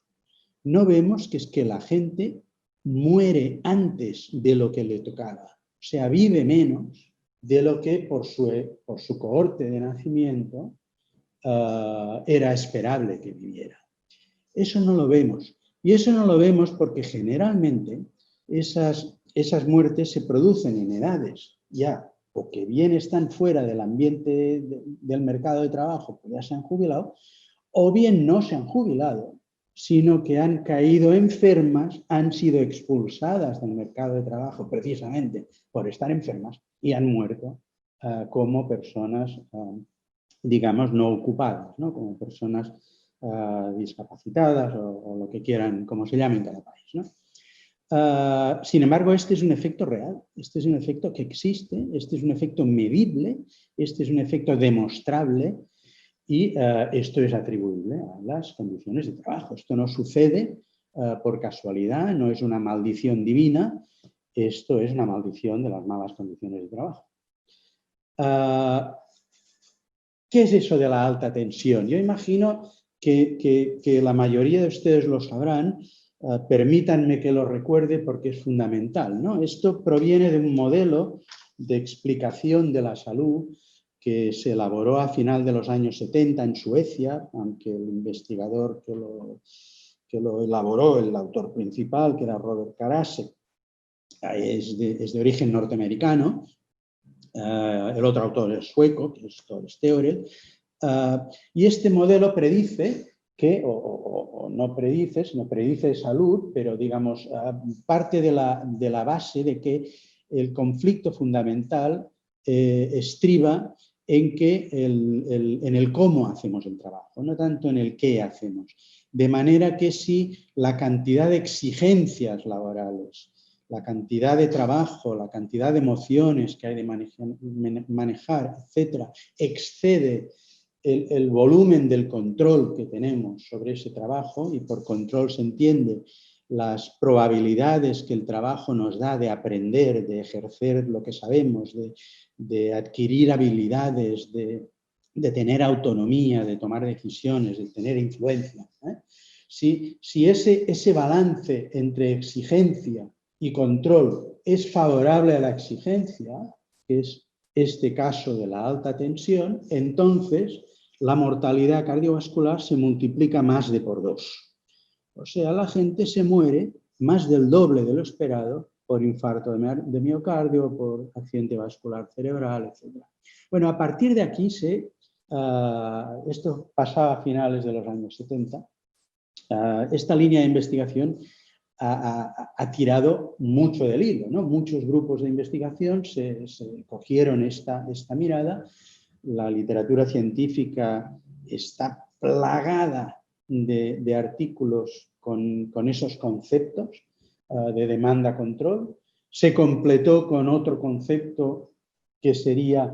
No vemos que es que la gente muere antes de lo que le tocaba. O sea, vive menos de lo que por su cohorte de nacimiento era esperable que viviera. Eso no lo vemos. Y eso no lo vemos porque generalmente esas muertes se producen en edades ya o que bien están fuera del ambiente del mercado de trabajo, que ya se han jubilado, o bien no se han jubilado, sino que han caído enfermas, han sido expulsadas del mercado de trabajo precisamente por estar enfermas y han muerto como personas, digamos, no ocupadas, ¿no? Como personas discapacitadas o lo que quieran, como se llame en cada país, ¿no? Sin embargo, este es un efecto real, este es un efecto que existe, este es un efecto medible, este es un efecto demostrable y esto es atribuible a las condiciones de trabajo. Esto no sucede por casualidad, no es una maldición divina, esto es una maldición de las malas condiciones de trabajo. ¿Qué es eso de la alta tensión? Yo imagino que la mayoría de ustedes lo sabrán. Permítanme que lo recuerde porque es fundamental, ¿no? Esto proviene de un modelo de explicación de la salud que se elaboró a final de los años 70 en Suecia, aunque el investigador que lo elaboró, el autor principal, que era Robert Karasek, es de origen norteamericano. El otro autor es sueco, que es Thor Steorel. Y este modelo predice que, o no predice, sino predice salud, pero digamos, parte de la base de que el conflicto fundamental estriba en el cómo hacemos el trabajo, no tanto en el qué hacemos. De manera que si la cantidad de exigencias laborales, la cantidad de trabajo, la cantidad de emociones que hay de manejar, etcétera, excede el volumen del control que tenemos sobre ese trabajo, y por control se entiende las probabilidades que el trabajo nos da de aprender, de ejercer lo que sabemos, de adquirir habilidades, de tener autonomía, de tomar decisiones, de tener influencia. Si ese balance entre exigencia y control es favorable a la exigencia, que es este caso de la alta tensión, entonces la mortalidad cardiovascular se multiplica más de por 2. O sea, la gente se muere más del doble de lo esperado por infarto de miocardio, por accidente vascular cerebral, etc. Bueno, a partir de aquí, esto pasaba a finales de los años 70, esta línea de investigación ha tirado mucho del hilo, ¿no? Muchos grupos de investigación se cogieron esta mirada. La literatura científica está plagada de artículos con esos conceptos de demanda-control. Se completó con otro concepto que sería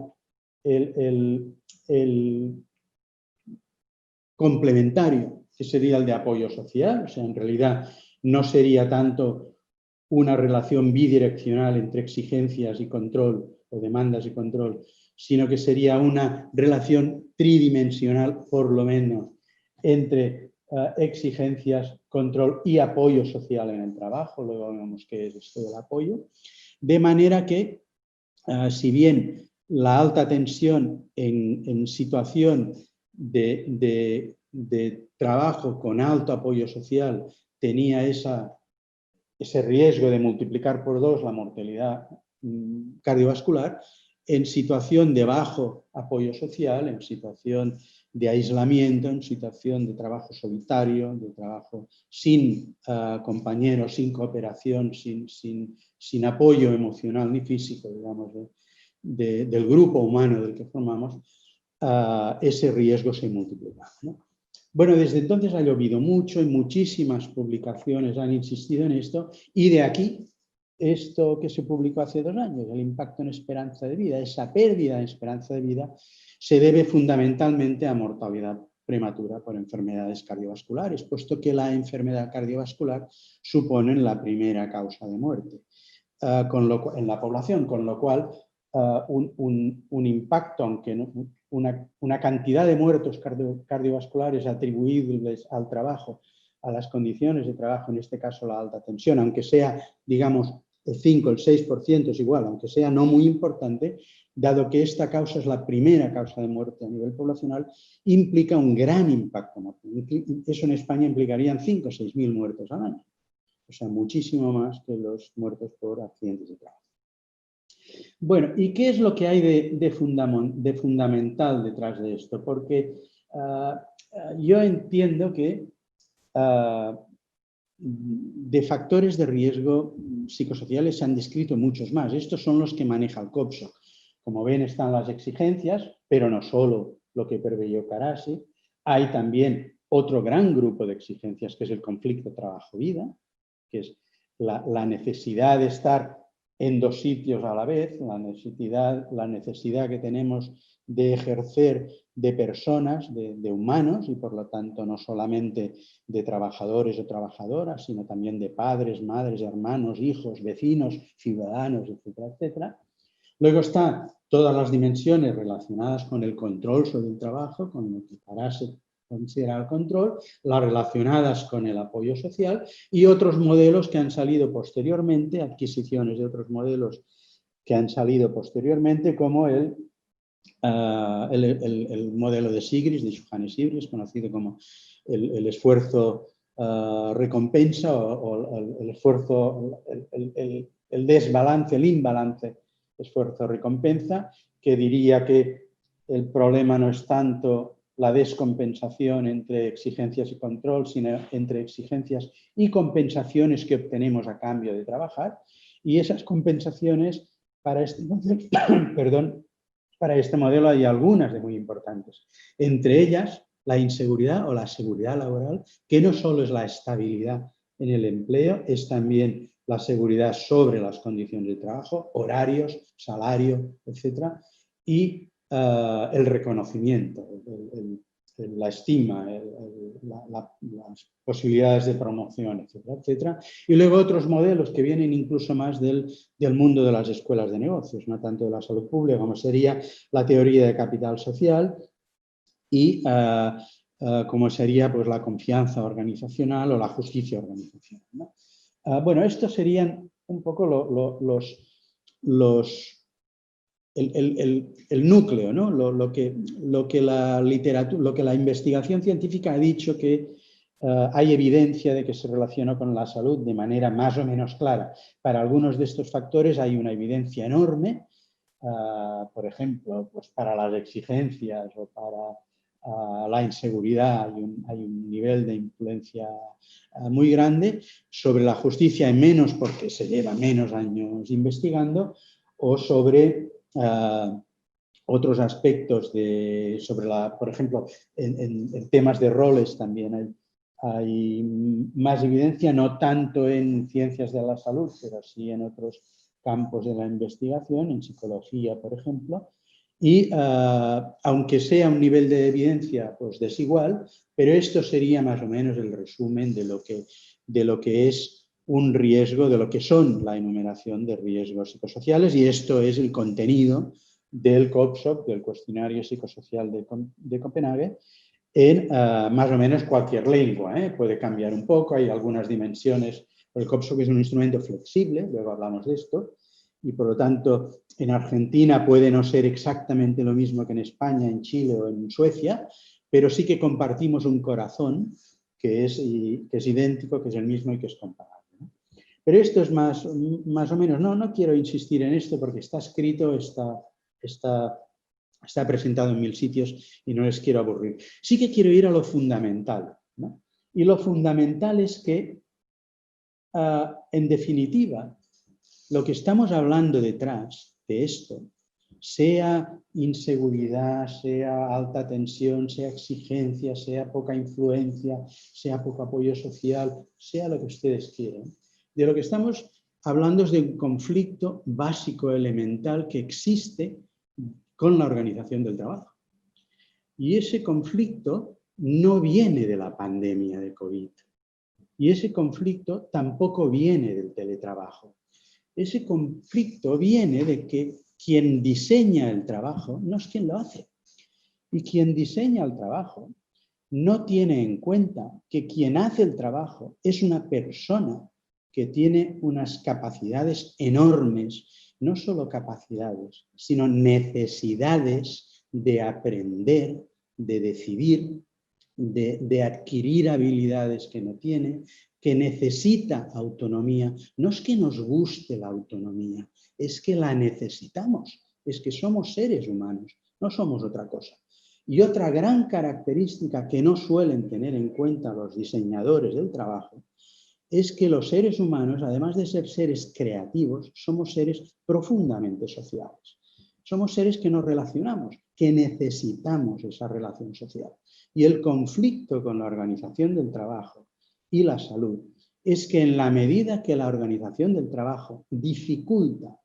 el complementario, que sería el de apoyo social. O sea, en realidad no sería tanto una relación bidireccional entre exigencias y control, o demandas y control, sino que sería una relación tridimensional, por lo menos, entre exigencias, control y apoyo social en el trabajo. Luego vemos qué es esto del apoyo. De manera que, si bien la alta tensión en situación de trabajo con alto apoyo social tenía ese riesgo de multiplicar por 2 la mortalidad cardiovascular, en situación de bajo apoyo social, en situación de aislamiento, en situación de trabajo solitario, de trabajo sin compañeros, sin cooperación, sin apoyo emocional ni físico, digamos, del grupo humano del que formamos, ese riesgo se multiplica, ¿no? Bueno, desde entonces ha llovido mucho y muchísimas publicaciones han insistido en esto, y de aquí esto que se publicó hace 2 años, el impacto en esperanza de vida. Esa pérdida de esperanza de vida se debe fundamentalmente a mortalidad prematura por enfermedades cardiovasculares, puesto que la enfermedad cardiovascular supone la primera causa de muerte en la población, con lo cual un impacto, aunque no, una cantidad de muertos cardiovasculares atribuibles al trabajo, a las condiciones de trabajo, en este caso la alta tensión, aunque sea, digamos, el 5, el 6% es igual, aunque sea no muy importante, dado que esta causa es la primera causa de muerte a nivel poblacional, implica un gran impacto. Eso en España implicarían 5 o 6 mil muertos al año. O sea, muchísimo más que los muertos por accidentes de trabajo. Bueno, ¿y qué es lo que hay de fundamental detrás de esto? Porque yo entiendo que de factores de riesgo psicosociales se han descrito muchos más. Estos son los que maneja el COPSOC. Como ven, están las exigencias, pero no solo lo que preveyó Karasi. Hay también otro gran grupo de exigencias, que es el conflicto trabajo-vida, que es la necesidad de estar en 2 sitios a la vez, la necesidad que tenemos de ejercer de personas, de humanos, y por lo tanto no solamente de trabajadores o trabajadoras, sino también de padres, madres, hermanos, hijos, vecinos, ciudadanos, etcétera, etcétera. Luego están todas las dimensiones relacionadas con el control sobre el trabajo, con lo que Karasi considera el control, las relacionadas con el apoyo social y otros modelos que han salido posteriormente, adquisiciones de otros modelos que han salido posteriormente, como el modelo de Sigris, de Johannes Sigris, conocido como el esfuerzo recompensa o el esfuerzo, el desbalance, el imbalance esfuerzo-recompensa, que diría que el problema no es tanto la descompensación entre exigencias y control, sino entre exigencias y compensaciones que obtenemos a cambio de trabajar. Y esas compensaciones para este modelo, perdón, para este modelo hay algunas de muy importantes. Entre ellas, la inseguridad o la seguridad laboral, que no solo es la estabilidad en el empleo, es también la seguridad sobre las condiciones de trabajo, horarios, salario, etcétera, y el reconocimiento, la estima, las posibilidades de promoción, etcétera, etcétera. Y luego otros modelos que vienen incluso más del mundo de las escuelas de negocios, no tanto de la salud pública, como sería la teoría de capital social y como sería pues, la confianza organizacional o la justicia organizacional, ¿no? Bueno, estos serían un poco el núcleo, ¿no? Lo que la literatura, lo que la investigación científica ha dicho que hay evidencia de que se relaciona con la salud de manera más o menos clara. Para algunos de estos factores hay una evidencia enorme, por ejemplo, pues para las exigencias o para la inseguridad hay un nivel de influencia muy grande. Sobre la justicia hay menos porque se lleva menos años investigando, o sobre otros aspectos por ejemplo, en temas de roles también hay más evidencia, no tanto en ciencias de la salud, pero sí en otros campos de la investigación, en psicología, por ejemplo. Y aunque sea un nivel de evidencia pues, desigual, pero esto sería más o menos el resumen de lo que es un riesgo, de lo que son la enumeración de riesgos psicosociales, y esto es el contenido del COPSOC, del Cuestionario Psicosocial de Copenhague, en más o menos cualquier lengua. Puede cambiar un poco, hay algunas dimensiones. El COPSOC es un instrumento flexible, luego hablamos de esto, y por lo tanto en Argentina puede no ser exactamente lo mismo que en España, en Chile o en Suecia, pero sí que compartimos un corazón que es idéntico, que es el mismo y que es comparable, ¿no? Pero esto es más o menos, no quiero insistir en esto porque está escrito, está presentado en 1000 sitios y no les quiero aburrir. Sí que quiero ir a lo fundamental, ¿no? Y lo fundamental es que, en definitiva, lo que estamos hablando detrás de esto, sea inseguridad, sea alta tensión, sea exigencia, sea poca influencia, sea poco apoyo social, sea lo que ustedes quieran, de lo que estamos hablando es de un conflicto básico, elemental, que existe con la organización del trabajo. Y ese conflicto no viene de la pandemia de COVID. Y ese conflicto tampoco viene del teletrabajo. Ese conflicto viene de que quien diseña el trabajo no es quien lo hace. Y quien diseña el trabajo no tiene en cuenta que quien hace el trabajo es una persona que tiene unas capacidades enormes, no solo capacidades, sino necesidades de aprender, de decidir, de adquirir habilidades que no tiene, que necesita autonomía. No es que nos guste la autonomía, es que la necesitamos, es que somos seres humanos, no somos otra cosa. Y otra gran característica que no suelen tener en cuenta los diseñadores del trabajo es que los seres humanos, además de ser seres creativos, somos seres profundamente sociales. Somos seres que nos relacionamos, que necesitamos esa relación social. Y el conflicto con la organización del trabajo y la salud es que en la medida que la organización del trabajo dificulta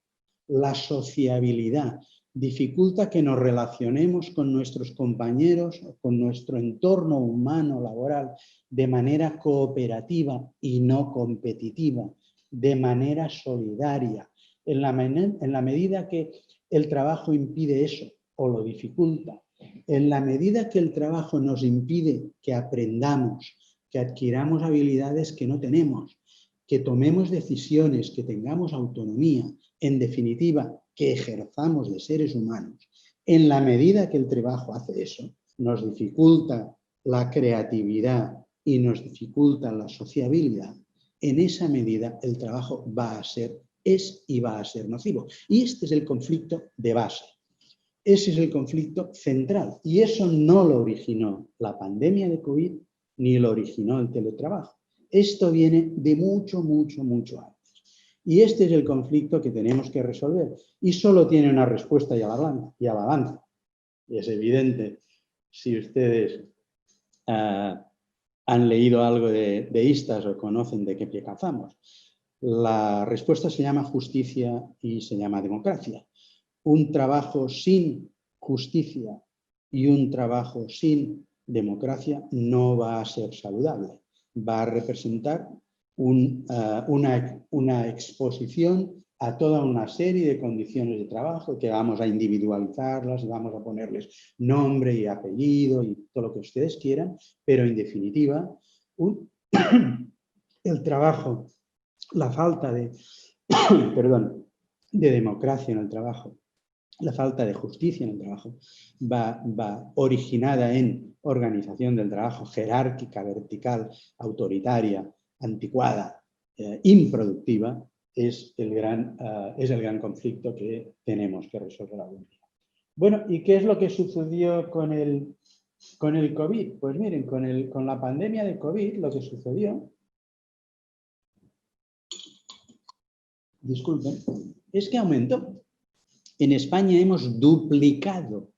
la sociabilidad, dificulta que nos relacionemos con nuestros compañeros, con nuestro entorno humano laboral de manera cooperativa y no competitiva, de manera solidaria. En la medida que el trabajo impide eso o lo dificulta, en la medida que el trabajo nos impide que aprendamos, que adquiramos habilidades que no tenemos, que tomemos decisiones, que tengamos autonomía, en definitiva, que ejerzamos de seres humanos, en la medida que el trabajo hace eso, nos dificulta la creatividad y nos dificulta la sociabilidad, en esa medida el trabajo es y va a ser nocivo. Y este es el conflicto de base. Ese es el conflicto central. Y eso no lo originó la pandemia de COVID ni lo originó el teletrabajo. Esto viene de mucho, mucho, mucho antes. Y este es el conflicto que tenemos que resolver. Y solo tiene una respuesta y alabanza. Y es evidente, si ustedes han leído algo de deístas o conocen de qué pie calzamos. La respuesta se llama justicia y se llama democracia. Un trabajo sin justicia y un trabajo sin democracia no va a ser saludable. Va a representar una exposición a toda una serie de condiciones de trabajo que vamos a individualizarlas y vamos a ponerles nombre y apellido y todo lo que ustedes quieran, pero en definitiva el trabajo, la falta de, de democracia en el trabajo, la falta de justicia en el trabajo va originada en organización del trabajo jerárquica, vertical, autoritaria, anticuada, improductiva, es el gran conflicto que tenemos que resolver algún día. Bueno, ¿y qué es lo que sucedió con el COVID? Pues miren, con la pandemia de COVID lo que sucedió, disculpen, es que aumentó. En España hemos duplicado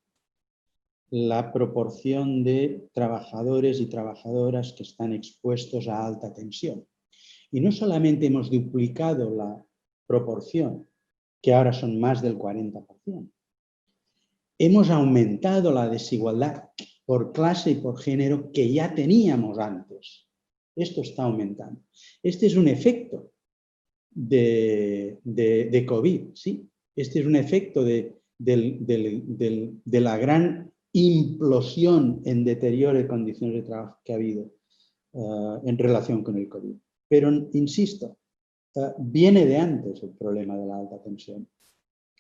la proporción de trabajadores y trabajadoras que están expuestos a alta tensión. Y no solamente hemos duplicado la proporción, que ahora son más del 40%, hemos aumentado la desigualdad por clase y por género que ya teníamos antes. Esto está aumentando. Este es un efecto de COVID, ¿sí? Este es un efecto de la gran implosión en deterioro de condiciones de trabajo que ha habido en relación con el COVID. Pero, insisto, viene de antes el problema de la alta tensión.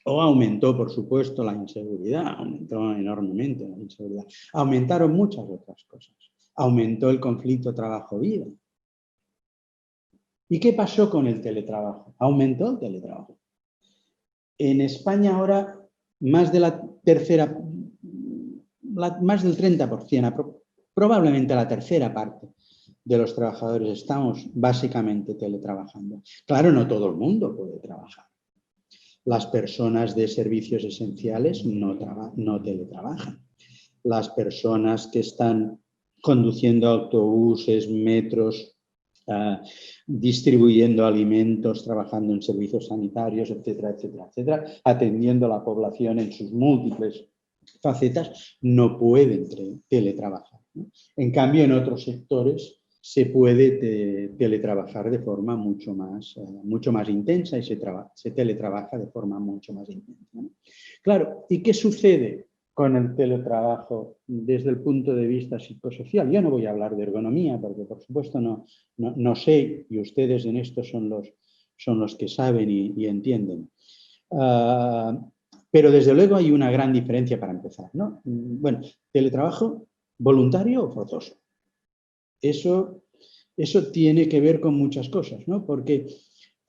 O aumentó, por supuesto, la inseguridad, aumentó enormemente la inseguridad. Aumentaron muchas otras cosas. Aumentó el conflicto trabajo-vida. ¿Y qué pasó con el teletrabajo? Aumentó el teletrabajo. En España ahora más del 30%, probablemente la tercera parte de los trabajadores estamos básicamente teletrabajando. Claro, no todo el mundo puede trabajar. Las personas de servicios esenciales no teletrabajan. Las personas que están conduciendo autobuses, metros, distribuyendo alimentos, trabajando en servicios sanitarios, etcétera, etcétera, etcétera, atendiendo a la población en sus múltiples facetas, no pueden teletrabajar, ¿no? En cambio, en otros sectores se puede teletrabajar de forma mucho más intensa y se teletrabaja de forma mucho más intensa, ¿no? Claro, ¿y qué sucede con el teletrabajo desde el punto de vista psicosocial? Yo no voy a hablar de ergonomía porque, por supuesto, no sé, y ustedes en esto son los que saben y entienden. Pero, desde luego, hay una gran diferencia para empezar, ¿no? Bueno, teletrabajo voluntario o forzoso. Eso tiene que ver con muchas cosas, ¿no? Porque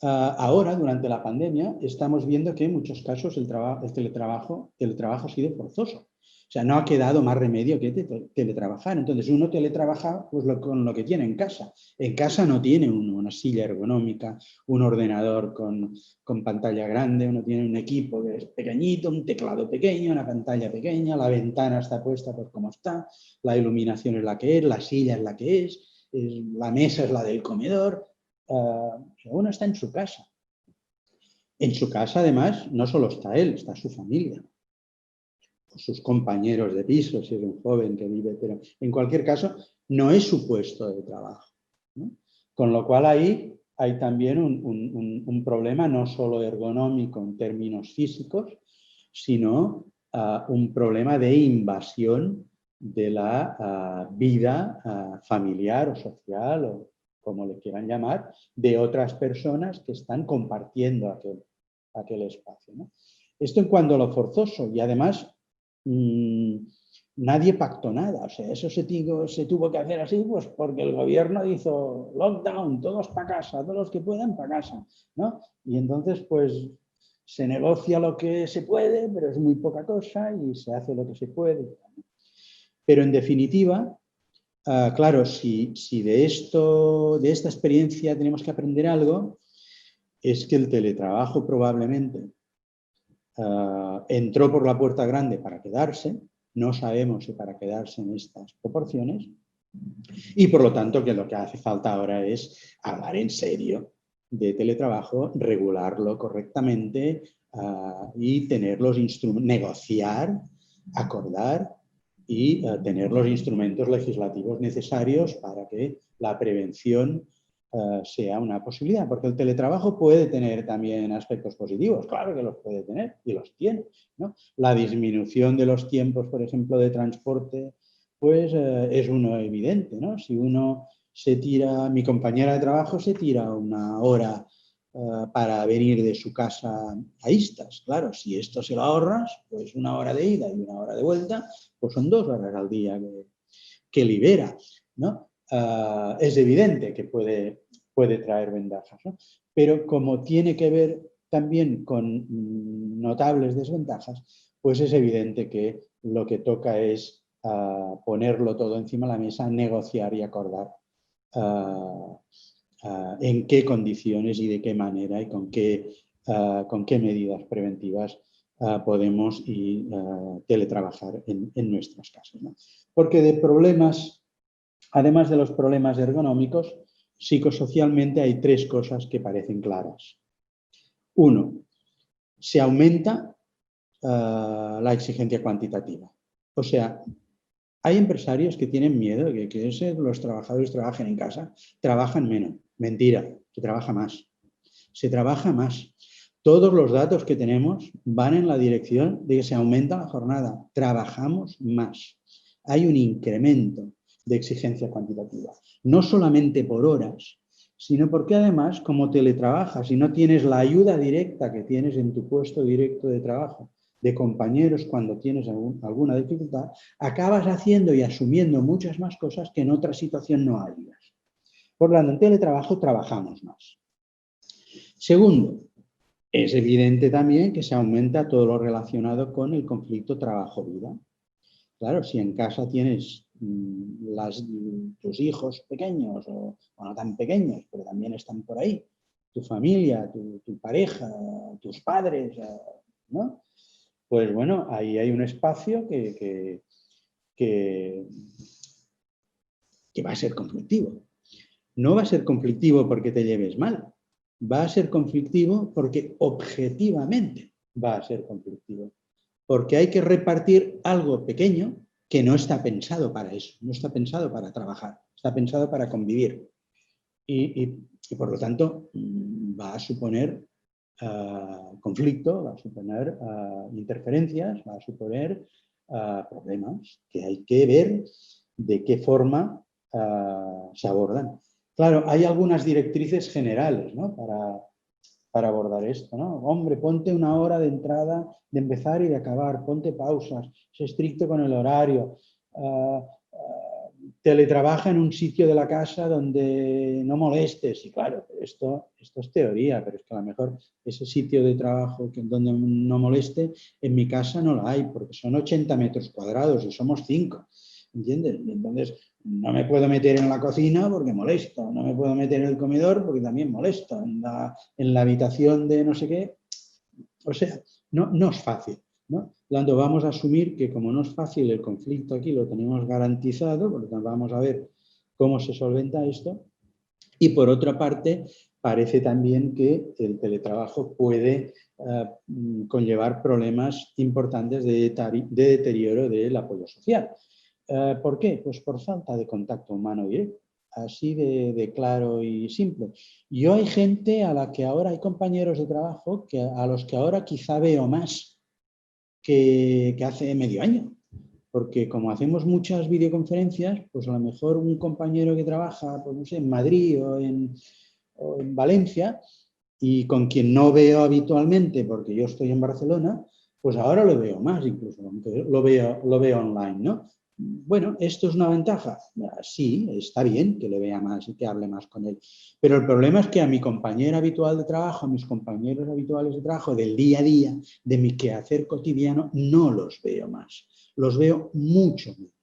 ahora, durante la pandemia, estamos viendo que en muchos casos el teletrabajo ha sido forzoso. O sea, no ha quedado más remedio que teletrabajar. Entonces, uno teletrabaja pues, con lo que tiene en casa. En casa no tiene uno una silla ergonómica, un ordenador con pantalla grande, uno tiene un equipo que es pequeñito, un teclado pequeño, una pantalla pequeña, la ventana está puesta pues como está, la iluminación es la que es, la silla es la que es, la mesa es la del comedor. Uno está en su casa. En su casa, además, no solo está él, está su familia, sus compañeros de piso, si es un joven que vive, pero en cualquier caso no es su puesto de trabajo, ¿no? Con lo cual ahí hay también un problema no solo ergonómico en términos físicos, sino un problema de invasión de la vida familiar o social o como le quieran llamar, de otras personas que están compartiendo aquel espacio, ¿no? Esto en cuanto a lo forzoso, y además nadie pactó nada. O sea, eso se tuvo que hacer así pues porque el gobierno hizo lockdown, todos para casa, todos los que puedan para casa, ¿no? Y entonces pues se negocia lo que se puede, pero es muy poca cosa y se hace lo que se puede. Pero en definitiva, claro, si de esta experiencia tenemos que aprender algo, es que el teletrabajo probablemente entró por la puerta grande para quedarse, no sabemos si para quedarse en estas proporciones, y por lo tanto que lo que hace falta ahora es hablar en serio de teletrabajo, regularlo correctamente y tener los instrumentos, negociar, acordar y tener los instrumentos legislativos necesarios para que la prevención sea una posibilidad, porque el teletrabajo puede tener también aspectos positivos, claro que los puede tener y los tiene, ¿no? La disminución de los tiempos, por ejemplo, de transporte, pues es uno evidente, ¿no? Si uno se tira, mi compañera de trabajo se tira una hora para venir de su casa a Istas, claro, si esto se lo ahorras, pues una hora de ida y una hora de vuelta, pues son 2 horas al día que libera, ¿no? Es evidente que puede traer ventajas, ¿no? Pero como tiene que ver también con notables desventajas, pues es evidente que lo que toca es ponerlo todo encima de la mesa, negociar y acordar en qué condiciones y de qué manera y con qué medidas preventivas podemos teletrabajar en nuestras casas, ¿no? Porque de problemas, además de los problemas ergonómicos, psicosocialmente hay 3 cosas que parecen claras. 1, se aumenta la exigencia cuantitativa. O sea, hay empresarios que tienen miedo de que los trabajadores trabajen en casa, trabajan menos. Mentira, se trabaja más. Se trabaja más. Todos los datos que tenemos van en la dirección de que se aumenta la jornada. Trabajamos más. Hay un incremento de exigencia cuantitativa. No solamente por horas, sino porque además, como teletrabajas y no tienes la ayuda directa que tienes en tu puesto directo de trabajo, de compañeros cuando tienes alguna dificultad, acabas haciendo y asumiendo muchas más cosas que en otra situación no harías. Por lo tanto, en teletrabajo trabajamos más. Segundo, es evidente también que se aumenta todo lo relacionado con el conflicto trabajo-vida. Claro, si en casa tienes tus hijos pequeños o no tan pequeños, pero también están por ahí, tu familia, tu pareja, tus padres, ¿no? Pues bueno, ahí hay un espacio que va a ser conflictivo. No va a ser conflictivo porque te lleves mal, va a ser conflictivo porque objetivamente va a ser conflictivo. Porque hay que repartir algo pequeño que no está pensado para eso, no está pensado para trabajar, está pensado para convivir. Y por lo tanto va a suponer conflicto, va a suponer interferencias, va a suponer problemas que hay que ver de qué forma se abordan. Claro, hay algunas directrices generales, ¿no? para abordar esto, ¿no? Hombre, ponte una hora de entrada, de empezar y de acabar, ponte pausas, sé estricto con el horario, teletrabaja en un sitio de la casa donde no molestes. Y claro, esto es teoría, pero es que a lo mejor ese sitio de trabajo donde no moleste, en mi casa no la hay, porque son 80 metros cuadrados y somos 5, ¿entiendes? Y entonces no me puedo meter en la cocina porque molesto, no me puedo meter en el comedor porque también molesto, en la habitación de no sé qué. O sea, no es fácil, ¿no? Cuando vamos a asumir que como no es fácil el conflicto aquí lo tenemos garantizado, por lo tanto vamos a ver cómo se solventa esto. Y por otra parte, parece también que el teletrabajo puede conllevar problemas importantes de deterioro del apoyo social. ¿Por qué? Pues por falta de contacto humano directo, así de claro y simple. Yo hay gente a la que ahora, hay compañeros de trabajo a los que ahora quizá veo más que hace medio año, porque como hacemos muchas videoconferencias, pues a lo mejor un compañero que trabaja, pues no sé, en Madrid o en Valencia y con quien no veo habitualmente porque yo estoy en Barcelona, pues ahora lo veo más incluso, aunque lo veo online, ¿no? Bueno, ¿esto es una ventaja? Sí, está bien que le vea más y que hable más con él. Pero el problema es que a mi compañera habitual de trabajo, a mis compañeros habituales de trabajo, del día a día, de mi quehacer cotidiano, no los veo más. Los veo mucho menos.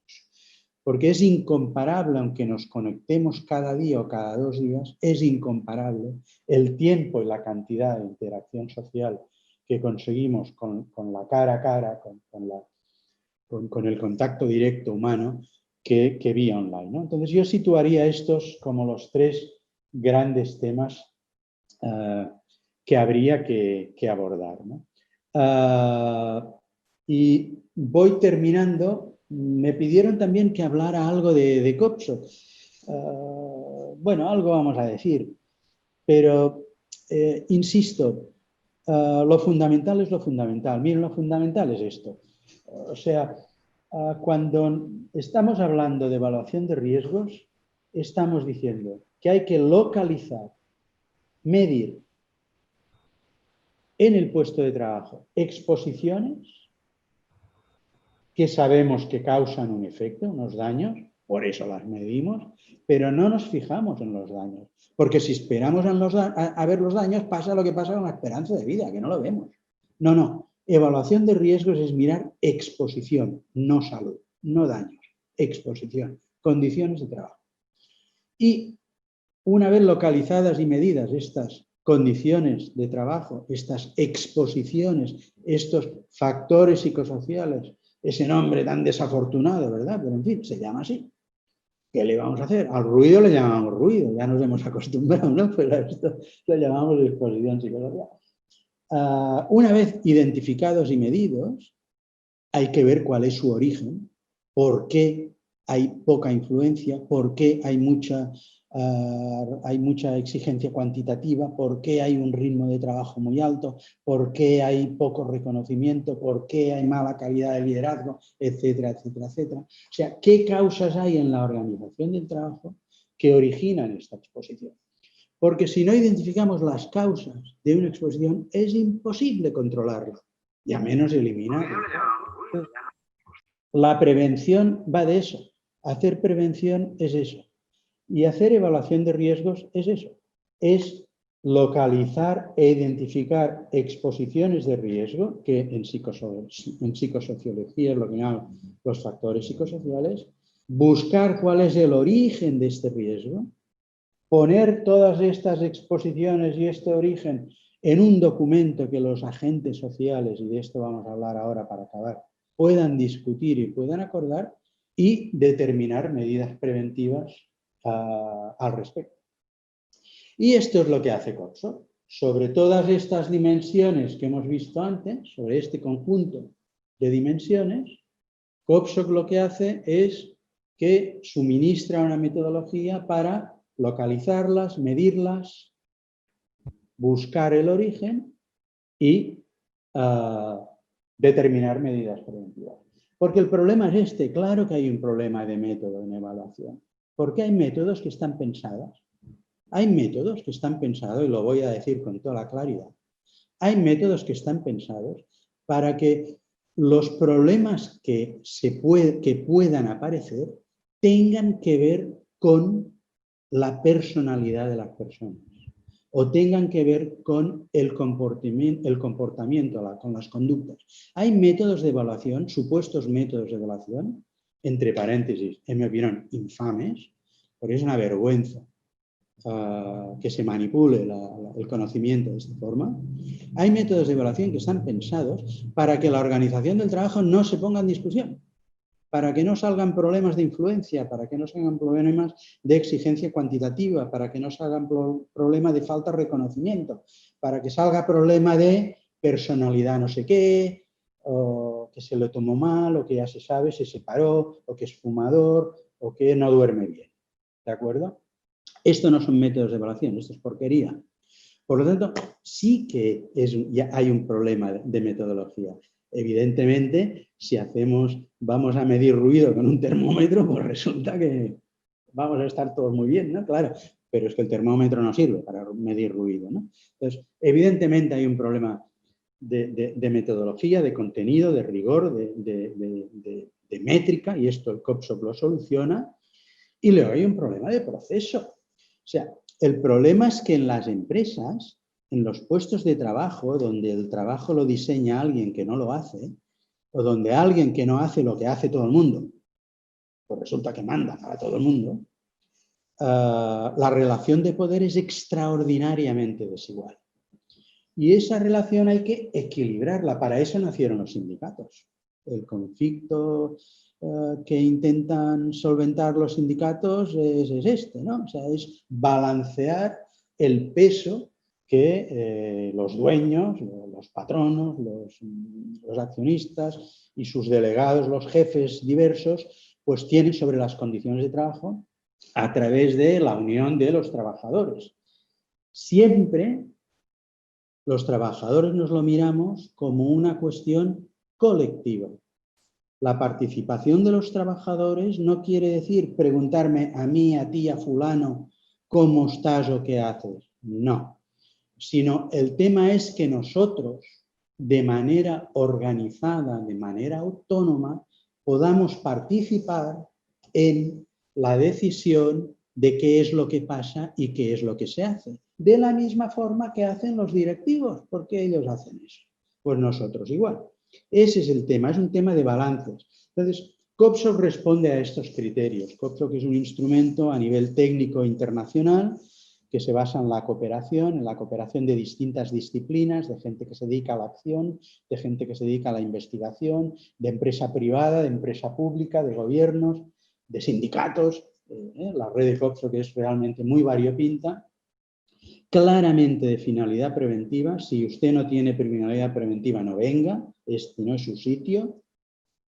porque es incomparable, aunque nos conectemos cada día o cada 2 días, es incomparable el tiempo y la cantidad de interacción social que conseguimos con la cara a cara, con el contacto directo humano que vía online, ¿no? Entonces yo situaría estos como los 3 grandes temas que habría que abordar, ¿no? Y voy terminando. Me pidieron también que hablara algo de COPSO. Bueno, algo vamos a decir, pero insisto, lo fundamental es lo fundamental. Miren, lo fundamental es esto. O sea, cuando estamos hablando de evaluación de riesgos, estamos diciendo que hay que localizar, medir en el puesto de trabajo exposiciones que sabemos que causan un efecto, unos daños, por eso las medimos, pero no nos fijamos en los daños, porque si esperamos a ver los daños pasa lo que pasa con la esperanza de vida, que no lo vemos. No, evaluación de riesgos es mirar exposición, no salud, no daños, exposición, condiciones de trabajo. Y una vez localizadas y medidas estas condiciones de trabajo, estas exposiciones, estos factores psicosociales, ese nombre tan desafortunado, ¿verdad? Pero en fin, se llama así. ¿Qué le vamos a hacer? Al ruido le llamamos ruido, ya nos hemos acostumbrado, ¿no? Pero a esto lo llamamos exposición psicosocial. Una vez identificados y medidos, hay que ver cuál es su origen, por qué hay poca influencia, por qué hay mucha exigencia cuantitativa, por qué hay un ritmo de trabajo muy alto, por qué hay poco reconocimiento, por qué hay mala calidad de liderazgo, etcétera, etcétera, etcétera. O sea, ¿qué causas hay en la organización del trabajo que originan esta exposición? Porque si no identificamos las causas de una exposición, es imposible controlarla y a menos eliminarla. La prevención va de eso. Hacer prevención es eso. Y hacer evaluación de riesgos es eso. Es localizar e identificar exposiciones de riesgo, que en psicosociología es lo que llaman los factores psicosociales, buscar cuál es el origen de este riesgo, poner todas estas exposiciones y este origen en un documento que los agentes sociales, y de esto vamos a hablar ahora para acabar, puedan discutir y puedan acordar y determinar medidas preventivas al respecto. Y esto es lo que hace COPSO. Sobre todas estas dimensiones que hemos visto antes, sobre este conjunto de dimensiones, COPSO lo que hace es que suministra una metodología para localizarlas, medirlas, buscar el origen y determinar medidas preventivas. Porque el problema es este, claro que hay un problema de método en evaluación, porque hay métodos que están pensados. Hay métodos que están pensados, y lo voy a decir con toda la claridad, hay métodos que están pensados para que los problemas que puedan aparecer tengan que ver con la personalidad de las personas o tengan que ver con el comportamiento, con las conductas. Hay métodos de evaluación, supuestos métodos de evaluación, entre paréntesis, en mi opinión, infames, porque es una vergüenza que se manipule el conocimiento de esta forma. Hay métodos de evaluación que están pensados para que la organización del trabajo no se ponga en discusión, para que no salgan problemas de influencia, para que no salgan problemas de exigencia cuantitativa, para que no salgan problemas de falta de reconocimiento, para que salga problema de personalidad no sé qué, o que se lo tomó mal, o que ya se sabe, se separó, o que es fumador, o que no duerme bien. ¿De acuerdo? Esto no son métodos de evaluación, esto es porquería. Por lo tanto, sí que ya hay un problema de metodología. Evidentemente, si vamos a medir ruido con un termómetro, pues resulta que vamos a estar todos muy bien, ¿no? Claro, pero es que el termómetro no sirve para medir ruido, ¿no? Entonces, evidentemente hay un problema de metodología, de contenido, de rigor, de métrica, y esto el COPSO lo soluciona, y luego hay un problema de proceso. O sea, el problema es que en las empresas, en los puestos de trabajo, donde el trabajo lo diseña alguien que no lo hace, o donde alguien que no hace lo que hace todo el mundo, pues resulta que mandan a todo el mundo, la relación de poder es extraordinariamente desigual. Y esa relación hay que equilibrarla. Para eso nacieron los sindicatos. El conflicto que intentan solventar los sindicatos es este, ¿no? O sea, es balancear el peso que los dueños, los patronos, los accionistas y sus delegados, los jefes diversos, pues tienen sobre las condiciones de trabajo a través de la unión de los trabajadores. Siempre los trabajadores nos lo miramos como una cuestión colectiva. La participación de los trabajadores no quiere decir preguntarme a mí, a ti, a fulano, ¿cómo estás o qué haces? No, sino el tema es que nosotros, de manera organizada, de manera autónoma, podamos participar en la decisión de qué es lo que pasa y qué es lo que se hace. De la misma forma que hacen los directivos, porque ellos hacen eso. Pues nosotros igual. Ese es el tema, es un tema de balances. Entonces, COPSOC responde a estos criterios. COPSOC es un instrumento a nivel técnico internacional que se basa en la cooperación de distintas disciplinas, de gente que se dedica a la acción, de gente que se dedica a la investigación, de empresa privada, de empresa pública, de gobiernos, de sindicatos. La red de COPSOC es realmente muy variopinta, claramente de finalidad preventiva. Si usted no tiene finalidad preventiva, no venga, este no es su sitio.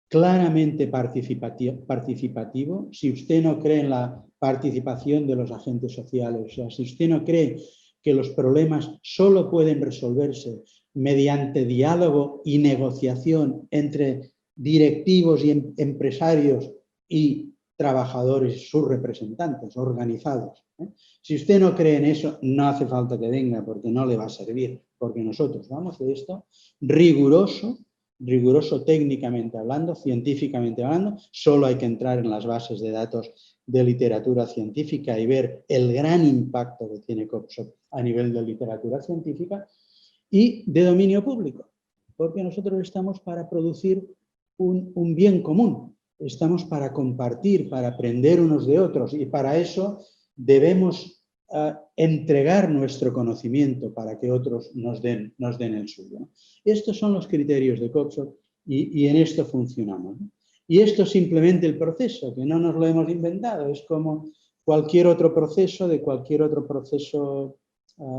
Claramente participativo. Si usted no cree en la participación de los agentes sociales, o sea, si usted no cree que los problemas solo pueden resolverse mediante diálogo y negociación entre directivos y empresarios y trabajadores, sus representantes organizados. Si usted no cree en eso, no hace falta que venga porque no le va a servir, porque nosotros vamos de esto riguroso técnicamente hablando, científicamente hablando. Solo hay que entrar en las bases de datos de literatura científica y ver el gran impacto que tiene COPSOC a nivel de literatura científica y de dominio público, porque nosotros estamos para producir un bien común. Estamos para compartir, para aprender unos de otros y para eso debemos entregar nuestro conocimiento para que otros nos den el suyo, ¿no? Estos son los criterios de COPSOC y en esto funcionamos, ¿no? Y esto es simplemente el proceso, que no nos lo hemos inventado, es como cualquier otro proceso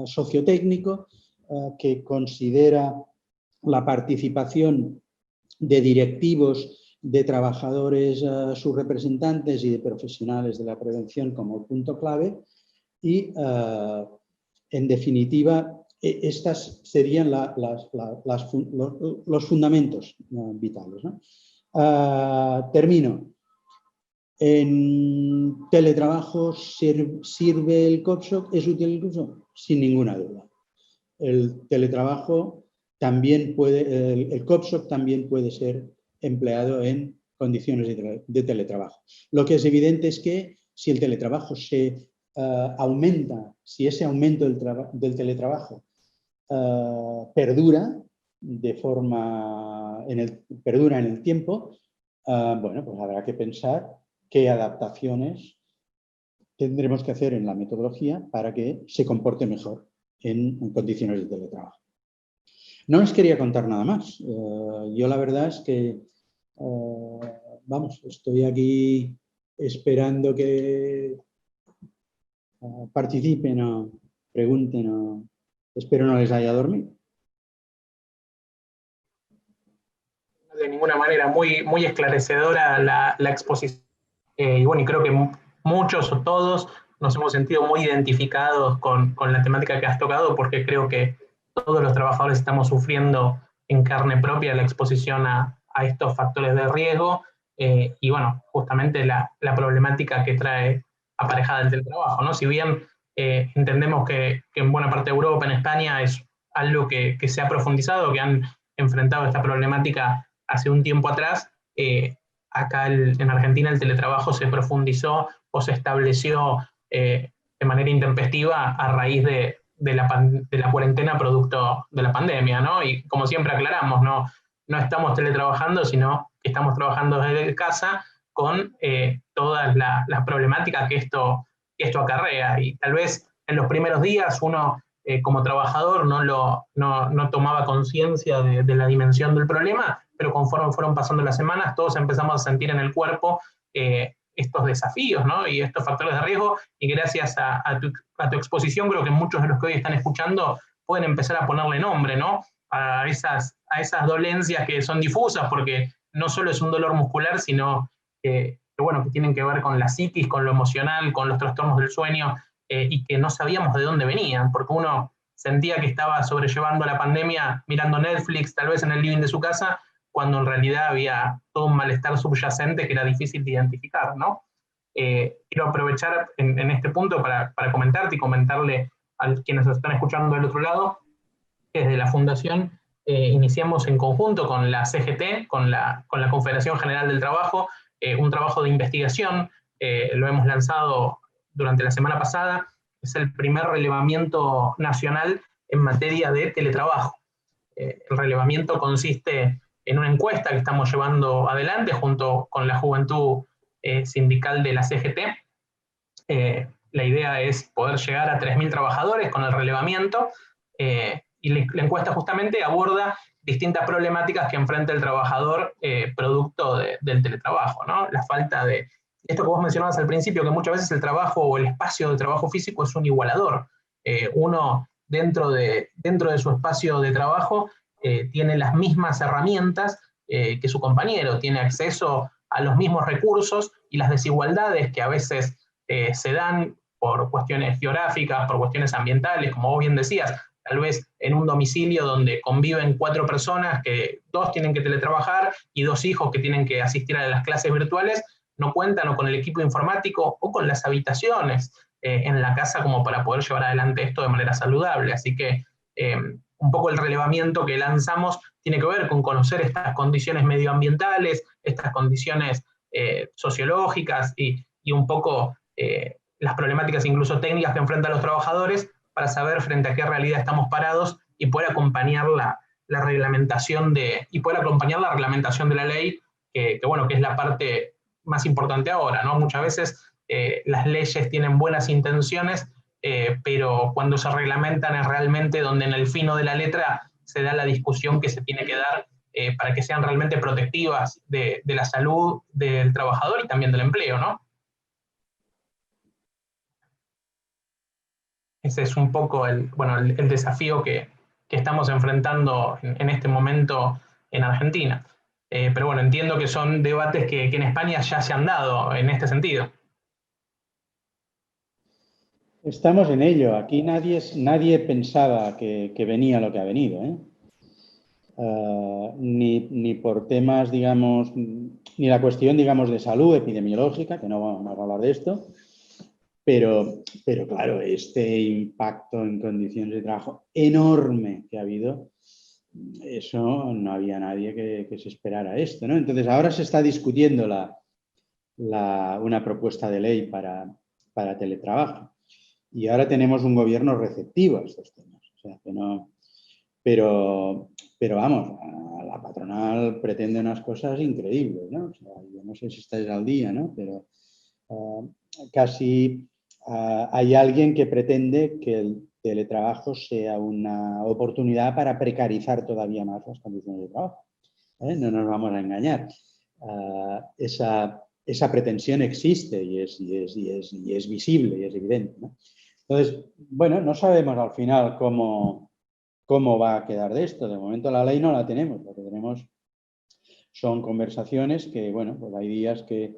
sociotécnico que considera la participación de directivos, de trabajadores, sus representantes y de profesionales de la prevención como punto clave y, en definitiva, estas serían los fundamentos vitales, ¿no? Termino. ¿En teletrabajo sirve el COPSOC? ¿Es útil el COPSOC? Sin ninguna duda. El teletrabajo también el COPSOC también puede ser empleado en condiciones de teletrabajo. Lo que es evidente es que si el teletrabajo se aumenta, si ese aumento del teletrabajo perdura perdura en el tiempo, bueno, pues habrá que pensar qué adaptaciones tendremos que hacer en la metodología para que se comporte mejor en condiciones de teletrabajo. No les quería contar nada más. Yo la verdad es que, estoy aquí esperando que participen o pregunten o espero no les haya dormido. De ninguna manera, muy esclarecedora la exposición. Y bueno, y creo que muchos o todos nos hemos sentido muy identificados con la temática que has tocado, porque creo que todos los trabajadores estamos sufriendo en carne propia la exposición a estos factores de riesgo y bueno, justamente la problemática que trae aparejada el teletrabajo, ¿no? Si bien entendemos que en buena parte de Europa, en España, es algo que se ha profundizado, que han enfrentado esta problemática hace un tiempo atrás, acá en Argentina el teletrabajo se profundizó o se estableció de manera intempestiva a raíz de la cuarentena producto de la pandemia, ¿no? Y como siempre aclaramos, no estamos teletrabajando, sino que estamos trabajando desde casa con todas las problemáticas que esto acarrea. Y tal vez en los primeros días uno, como trabajador, no tomaba conciencia de la dimensión del problema, pero conforme fueron pasando las semanas, todos empezamos a sentir en el cuerpo estos desafíos, ¿no? Y estos factores de riesgo, y gracias a tu exposición, creo que muchos de los que hoy están escuchando pueden empezar a ponerle nombre, ¿no? A esas dolencias que son difusas, porque no solo es un dolor muscular, sino que tienen que ver con la psiquis, con lo emocional, con los trastornos del sueño, y que no sabíamos de dónde venían, porque uno sentía que estaba sobrellevando la pandemia mirando Netflix, tal vez en el living de su casa, cuando en realidad había todo un malestar subyacente que era difícil de identificar, ¿no? Quiero aprovechar en este punto para comentarte y comentarle a quienes nos están escuchando del otro lado, que desde la Fundación iniciamos en conjunto con la CGT, con la Confederación General del Trabajo, un trabajo de investigación. Lo hemos lanzado durante la semana pasada. Es el primer relevamiento nacional en materia de teletrabajo. El relevamiento consiste en una encuesta que estamos llevando adelante junto con la juventud sindical de la CGT. La idea es poder llegar a 3.000 trabajadores con el relevamiento, y la encuesta justamente aborda distintas problemáticas que enfrenta el trabajador producto del teletrabajo, ¿no? La falta de esto que vos mencionabas al principio, que muchas veces el trabajo o el espacio de trabajo físico es un igualador. Uno dentro de su espacio de trabajo tiene las mismas herramientas que su compañero, tiene acceso a los mismos recursos, y las desigualdades que a veces se dan por cuestiones geográficas, por cuestiones ambientales, como vos bien decías, tal vez en un domicilio donde conviven 4 personas, que 2 tienen que teletrabajar y 2 hijos que tienen que asistir a las clases virtuales, no cuentan o con el equipo informático o con las habitaciones en la casa como para poder llevar adelante esto de manera saludable. Así que un poco el relevamiento que lanzamos tiene que ver con conocer estas condiciones medioambientales, estas condiciones sociológicas y un poco las problemáticas incluso técnicas que enfrentan los trabajadores, para saber frente a qué realidad estamos parados y poder acompañar la reglamentación de la ley, que es la parte más importante ahora, ¿no? Muchas veces las leyes tienen buenas intenciones, pero cuando se reglamentan es realmente donde en el fino de la letra se da la discusión que se tiene que dar para que sean realmente protectivas de la salud del trabajador y también del empleo, ¿no? Ese es un poco el desafío que estamos enfrentando en este momento en Argentina. Pero bueno, entiendo que son debates que en España ya se han dado en este sentido. Estamos en ello. Aquí nadie pensaba que venía lo que ha venido, ¿eh? Ni por temas, digamos, ni la cuestión, digamos, de salud epidemiológica, que no vamos a hablar de esto, pero claro, este impacto en condiciones de trabajo enorme que ha habido, eso no había nadie que se esperara esto, ¿no? Entonces ahora se está discutiendo una propuesta de ley para teletrabajo, y ahora tenemos un gobierno receptivo a estos temas. O sea, que no, pero vamos, la patronal pretende unas cosas increíbles, ¿no? O sea, yo no sé si estáis al día, ¿no? Pero casi hay alguien que pretende que el teletrabajo sea una oportunidad para precarizar todavía más las condiciones de trabajo. No nos vamos a engañar. Esa pretensión existe y es visible y es evidente, ¿no? Entonces, bueno, no sabemos al final cómo va a quedar de esto. De momento la ley no la tenemos. Lo que tenemos son conversaciones que, bueno, pues hay días que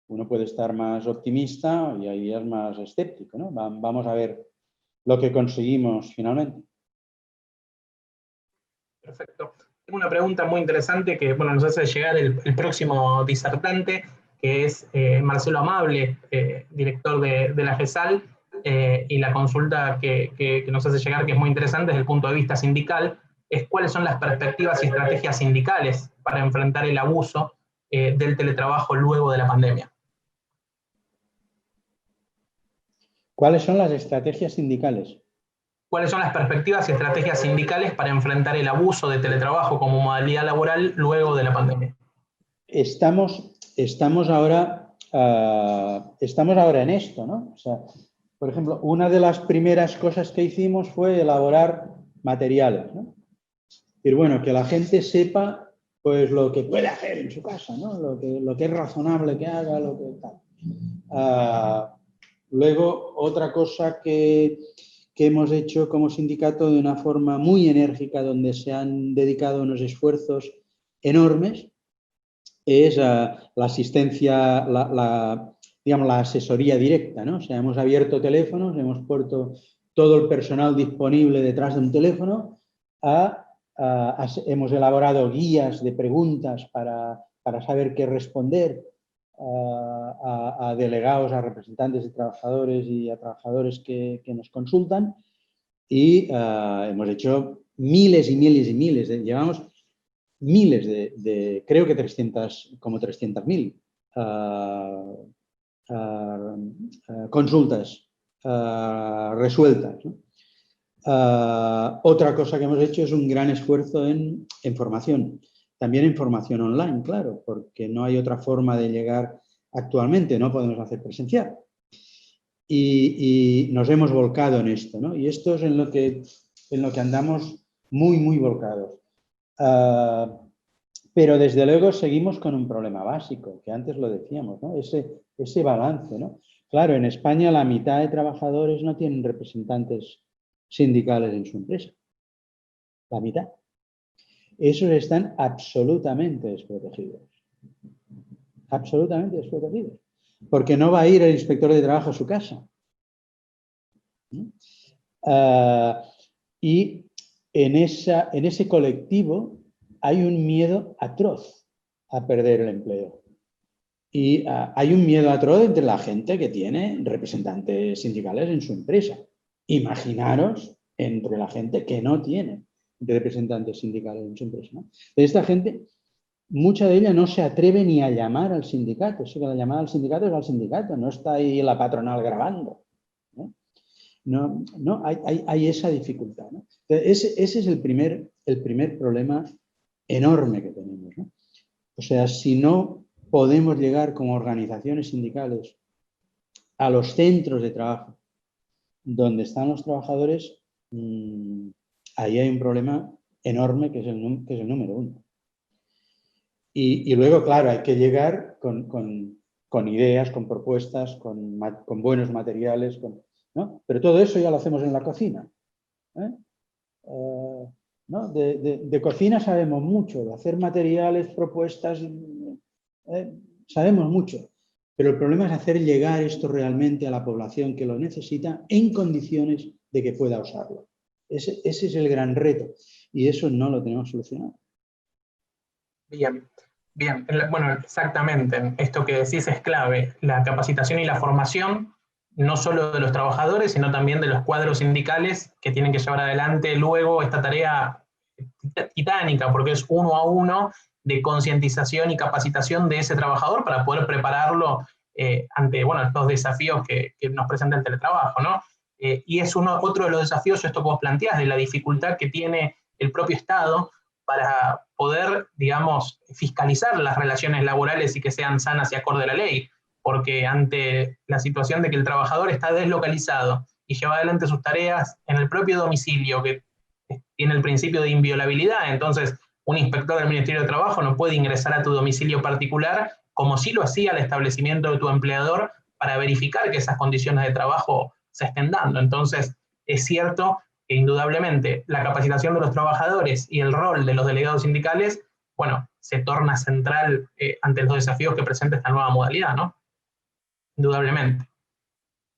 uno puede estar más optimista y hay días más escéptico, ¿no? Vamos a ver lo que conseguimos finalmente. Perfecto. Tengo una pregunta muy interesante que nos hace llegar el próximo disertante, que es Marcelo Amable, director de la GESAL, y la consulta que nos hace llegar, que es muy interesante desde el punto de vista sindical, es cuáles son las perspectivas y estrategias sindicales para enfrentar el abuso del teletrabajo luego de la pandemia. ¿Cuáles son las estrategias sindicales? ¿Cuáles son las perspectivas y estrategias sindicales para enfrentar el abuso de teletrabajo como modalidad laboral luego de la pandemia? Estamos estamos ahora en esto, ¿no? O sea, por ejemplo, una de las primeras cosas que hicimos fue elaborar materiales, ¿no? Y bueno, que la gente sepa pues lo que puede hacer en su casa, ¿no? Lo que es razonable que haga, lo que tal. Luego, otra cosa que hemos hecho como sindicato de una forma muy enérgica, donde se han dedicado unos esfuerzos enormes, es la asistencia, digamos, la asesoría directa, ¿no? O sea, hemos abierto teléfonos, hemos puesto todo el personal disponible detrás de un teléfono, hemos elaborado guías de preguntas para saber qué responder a delegados, a representantes de trabajadores y a trabajadores que nos consultan, y hemos hecho miles y miles y miles, llevamos miles creo que 300.000 consultas resueltas, ¿no? Otra cosa que hemos hecho es un gran esfuerzo en formación. También en formación online, claro, porque no hay otra forma de llegar actualmente, no podemos hacer presencial. Y nos hemos volcado en esto, ¿no? Y esto es en lo que andamos muy, muy volcados. Pero desde luego seguimos con un problema básico, que antes lo decíamos, ¿no? Ese balance, ¿no? Claro, en España la mitad de trabajadores no tienen representantes sindicales en su empresa. La mitad. Esos están absolutamente desprotegidos. Absolutamente desprotegidos. Porque no va a ir el inspector de trabajo a su casa. Y en ese colectivo hay un miedo atroz a perder el empleo. Y hay un miedo atroz entre la gente que tiene representantes sindicales en su empresa. Imaginaros entre la gente que no tiene representantes sindicales en su empresa, ¿no? Esta gente, mucha de ella no se atreve ni a llamar al sindicato. Si la llamada al sindicato es al sindicato, no está ahí la patronal grabando, ¿no? No hay esa dificultad, ¿no? Entonces, ese es el primer problema enorme que tenemos, ¿no? O sea, si no podemos llegar como organizaciones sindicales a los centros de trabajo donde están los trabajadores, ahí hay un problema enorme que es el número uno. Y luego, claro, hay que llegar con ideas, con propuestas, con buenos materiales, ¿no? Pero todo eso ya lo hacemos en la cocina, ¿eh? ¿No? De cocina sabemos mucho, de hacer materiales, propuestas, sabemos mucho. Pero el problema es hacer llegar esto realmente a la población que lo necesita en condiciones de que pueda usarlo. Ese es el gran reto y eso no lo tenemos solucionado. Bien, bien. Bueno, exactamente. Esto que decís es clave. La capacitación y la formación, no solo de los trabajadores, sino también de los cuadros sindicales que tienen que llevar adelante luego esta tarea titánica, porque es uno a uno de concientización y capacitación de ese trabajador para poder prepararlo ante, bueno, estos desafíos que nos presenta el teletrabajo, ¿no? Y es otro de los desafíos, esto que vos planteás, de la dificultad que tiene el propio Estado para poder, digamos, fiscalizar las relaciones laborales y que sean sanas y acorde a la ley, porque ante la situación de que el trabajador está deslocalizado y lleva adelante sus tareas en el propio domicilio, que tiene el principio de inviolabilidad, entonces un inspector del Ministerio de Trabajo no puede ingresar a tu domicilio particular como sí lo hacía el establecimiento de tu empleador para verificar que esas condiciones de trabajo se estén dando. Entonces, es cierto que indudablemente la capacitación de los trabajadores y el rol de los delegados sindicales, bueno, se torna central ante los desafíos que presenta esta nueva modalidad, ¿no? Indudablemente.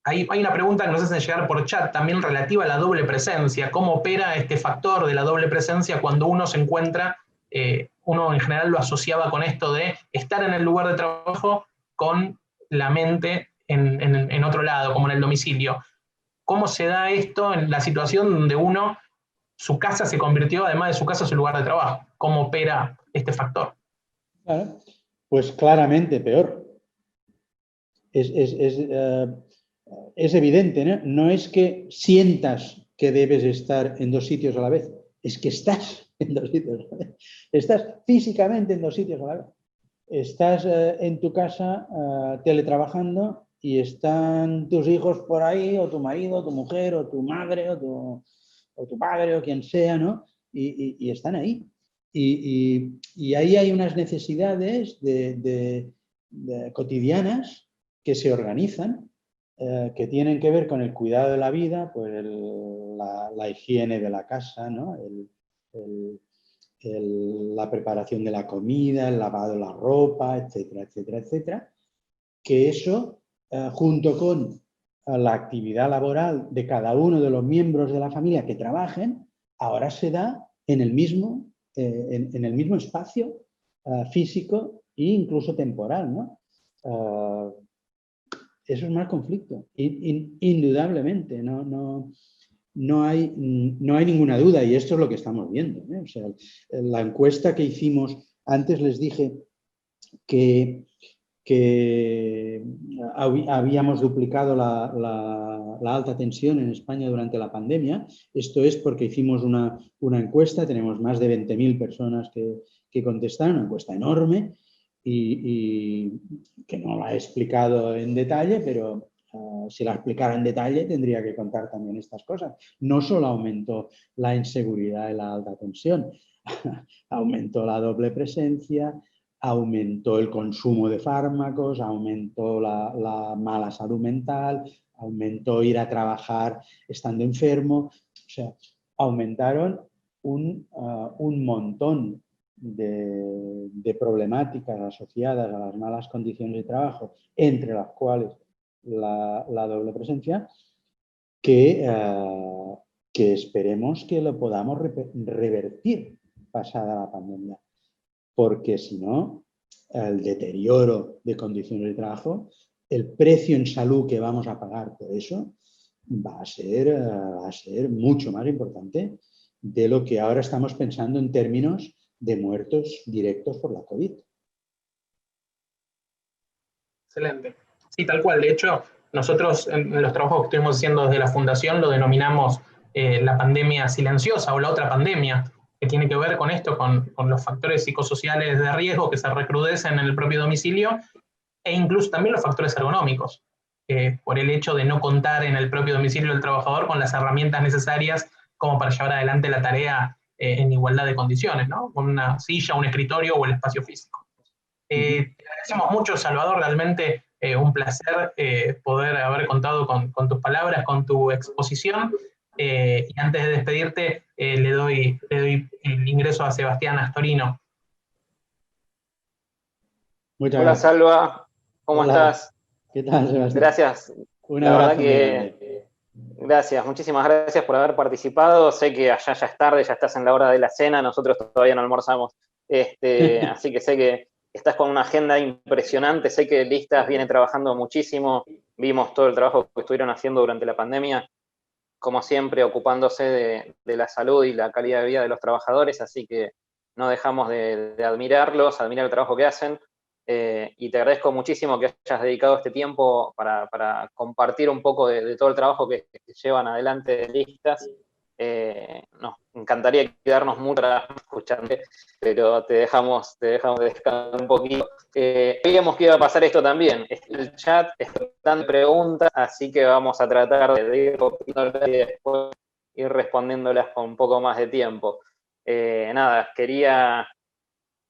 Hay una pregunta que nos hacen llegar por chat también relativa a la doble presencia. ¿Cómo opera este factor de la doble presencia cuando uno se encuentra, uno en general lo asociaba con esto de estar en el lugar de trabajo con la mente en otro lado, como en el domicilio? ¿Cómo se da esto en la situación donde uno, su casa se convirtió, además de su casa, su lugar de trabajo? ¿Cómo opera este factor? Claro, pues claramente peor. Es evidente, ¿no? No es que sientas que debes estar en dos sitios a la vez, es que estás en dos sitios a la vez. Estás físicamente en dos sitios a la vez. estás en tu casa teletrabajando y están tus hijos por ahí, o tu marido, o tu mujer, o tu madre, o tu padre, o quien sea, ¿no? Y están ahí. Y ahí hay unas necesidades cotidianas que se organizan, que tienen que ver con el cuidado de la vida, pues la higiene de la casa, ¿no? La preparación de la comida, el lavado de la ropa, etcétera, etcétera, etcétera, que eso, junto con la actividad laboral de cada uno de los miembros de la familia que trabajen, ahora se da en el mismo espacio físico e incluso temporal, ¿no? Eso es más conflicto, indudablemente, no hay ninguna duda, y esto es lo que estamos viendo, ¿eh? O sea, la encuesta que hicimos, antes les dije que habíamos duplicado la alta tensión en España durante la pandemia. Esto es porque hicimos una encuesta, tenemos más de 20.000 personas que contestaron, una encuesta enorme, y que no la he explicado en detalle, pero si la explicara en detalle tendría que contar también estas cosas. No solo aumentó la inseguridad y la alta tensión, aumentó la doble presencia, aumentó el consumo de fármacos, aumentó la mala salud mental, aumentó ir a trabajar estando enfermo. O sea, aumentaron un montón de problemáticas asociadas a las malas condiciones de trabajo, entre las cuales la doble presencia, que esperemos que lo podamos revertir pasada la pandemia. Porque si no, el deterioro de condiciones de trabajo, el precio en salud que vamos a pagar por eso va a ser mucho más importante de lo que ahora estamos pensando en términos de muertos directos por la COVID. Excelente. Sí, tal cual. De hecho, nosotros en los trabajos que estuvimos haciendo desde la Fundación lo denominamos la pandemia silenciosa o la otra pandemia, que tiene que ver con esto, con los factores psicosociales de riesgo que se recrudecen en el propio domicilio, e incluso también los factores ergonómicos, por el hecho de no contar en el propio domicilio del trabajador con las herramientas necesarias como para llevar adelante la tarea en igualdad de condiciones, ¿no? Con una silla, un escritorio o el espacio físico. Te agradecemos mucho, Salvador, realmente un placer poder haber contado con tus palabras, con tu exposición. Y antes de despedirte, le doy el ingreso a Sebastián Astorino. Muchas Hola, gracias. Salva, ¿cómo Hola. estás? ¿Qué tal, Sebastián? Gracias. Un La abrazo verdad que gracias, muchísimas gracias por haber participado. Sé que allá ya es tarde, ya estás en la hora de la cena, nosotros todavía no almorzamos. Así que sé que estás con una agenda impresionante, sé que Listas viene trabajando muchísimo, vimos todo el trabajo que estuvieron haciendo durante la pandemia, como siempre ocupándose de la salud y la calidad de vida de los trabajadores, así que no dejamos de admirarlos, admirar el trabajo que hacen. Y te agradezco muchísimo que hayas dedicado este tiempo para compartir un poco de todo el trabajo que llevan adelante de Listas. Nos encantaría quedarnos mucho escuchando, pero te dejamos descansar un poquito. Veíamos que iba a pasar esto también. El chat está dando preguntas, así que vamos a tratar de ir y después ir respondiéndolas con un poco más de tiempo. Nada, quería,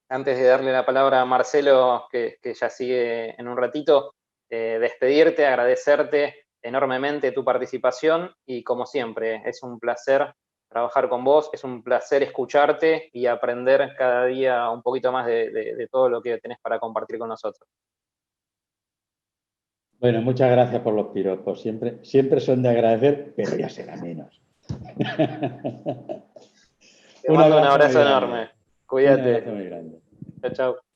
antes de darle la palabra a Marcelo, que ya sigue en un ratito, despedirte, agradecerte enormemente tu participación y como siempre, es un placer trabajar con vos, es un placer escucharte y aprender cada día un poquito más de todo lo que tenés para compartir con nosotros. Bueno, muchas gracias por los piropos. Siempre son de agradecer, pero ya será menos. Te mando un abrazo enorme. Cuídate. Un abrazo muy grande. Chao, chao.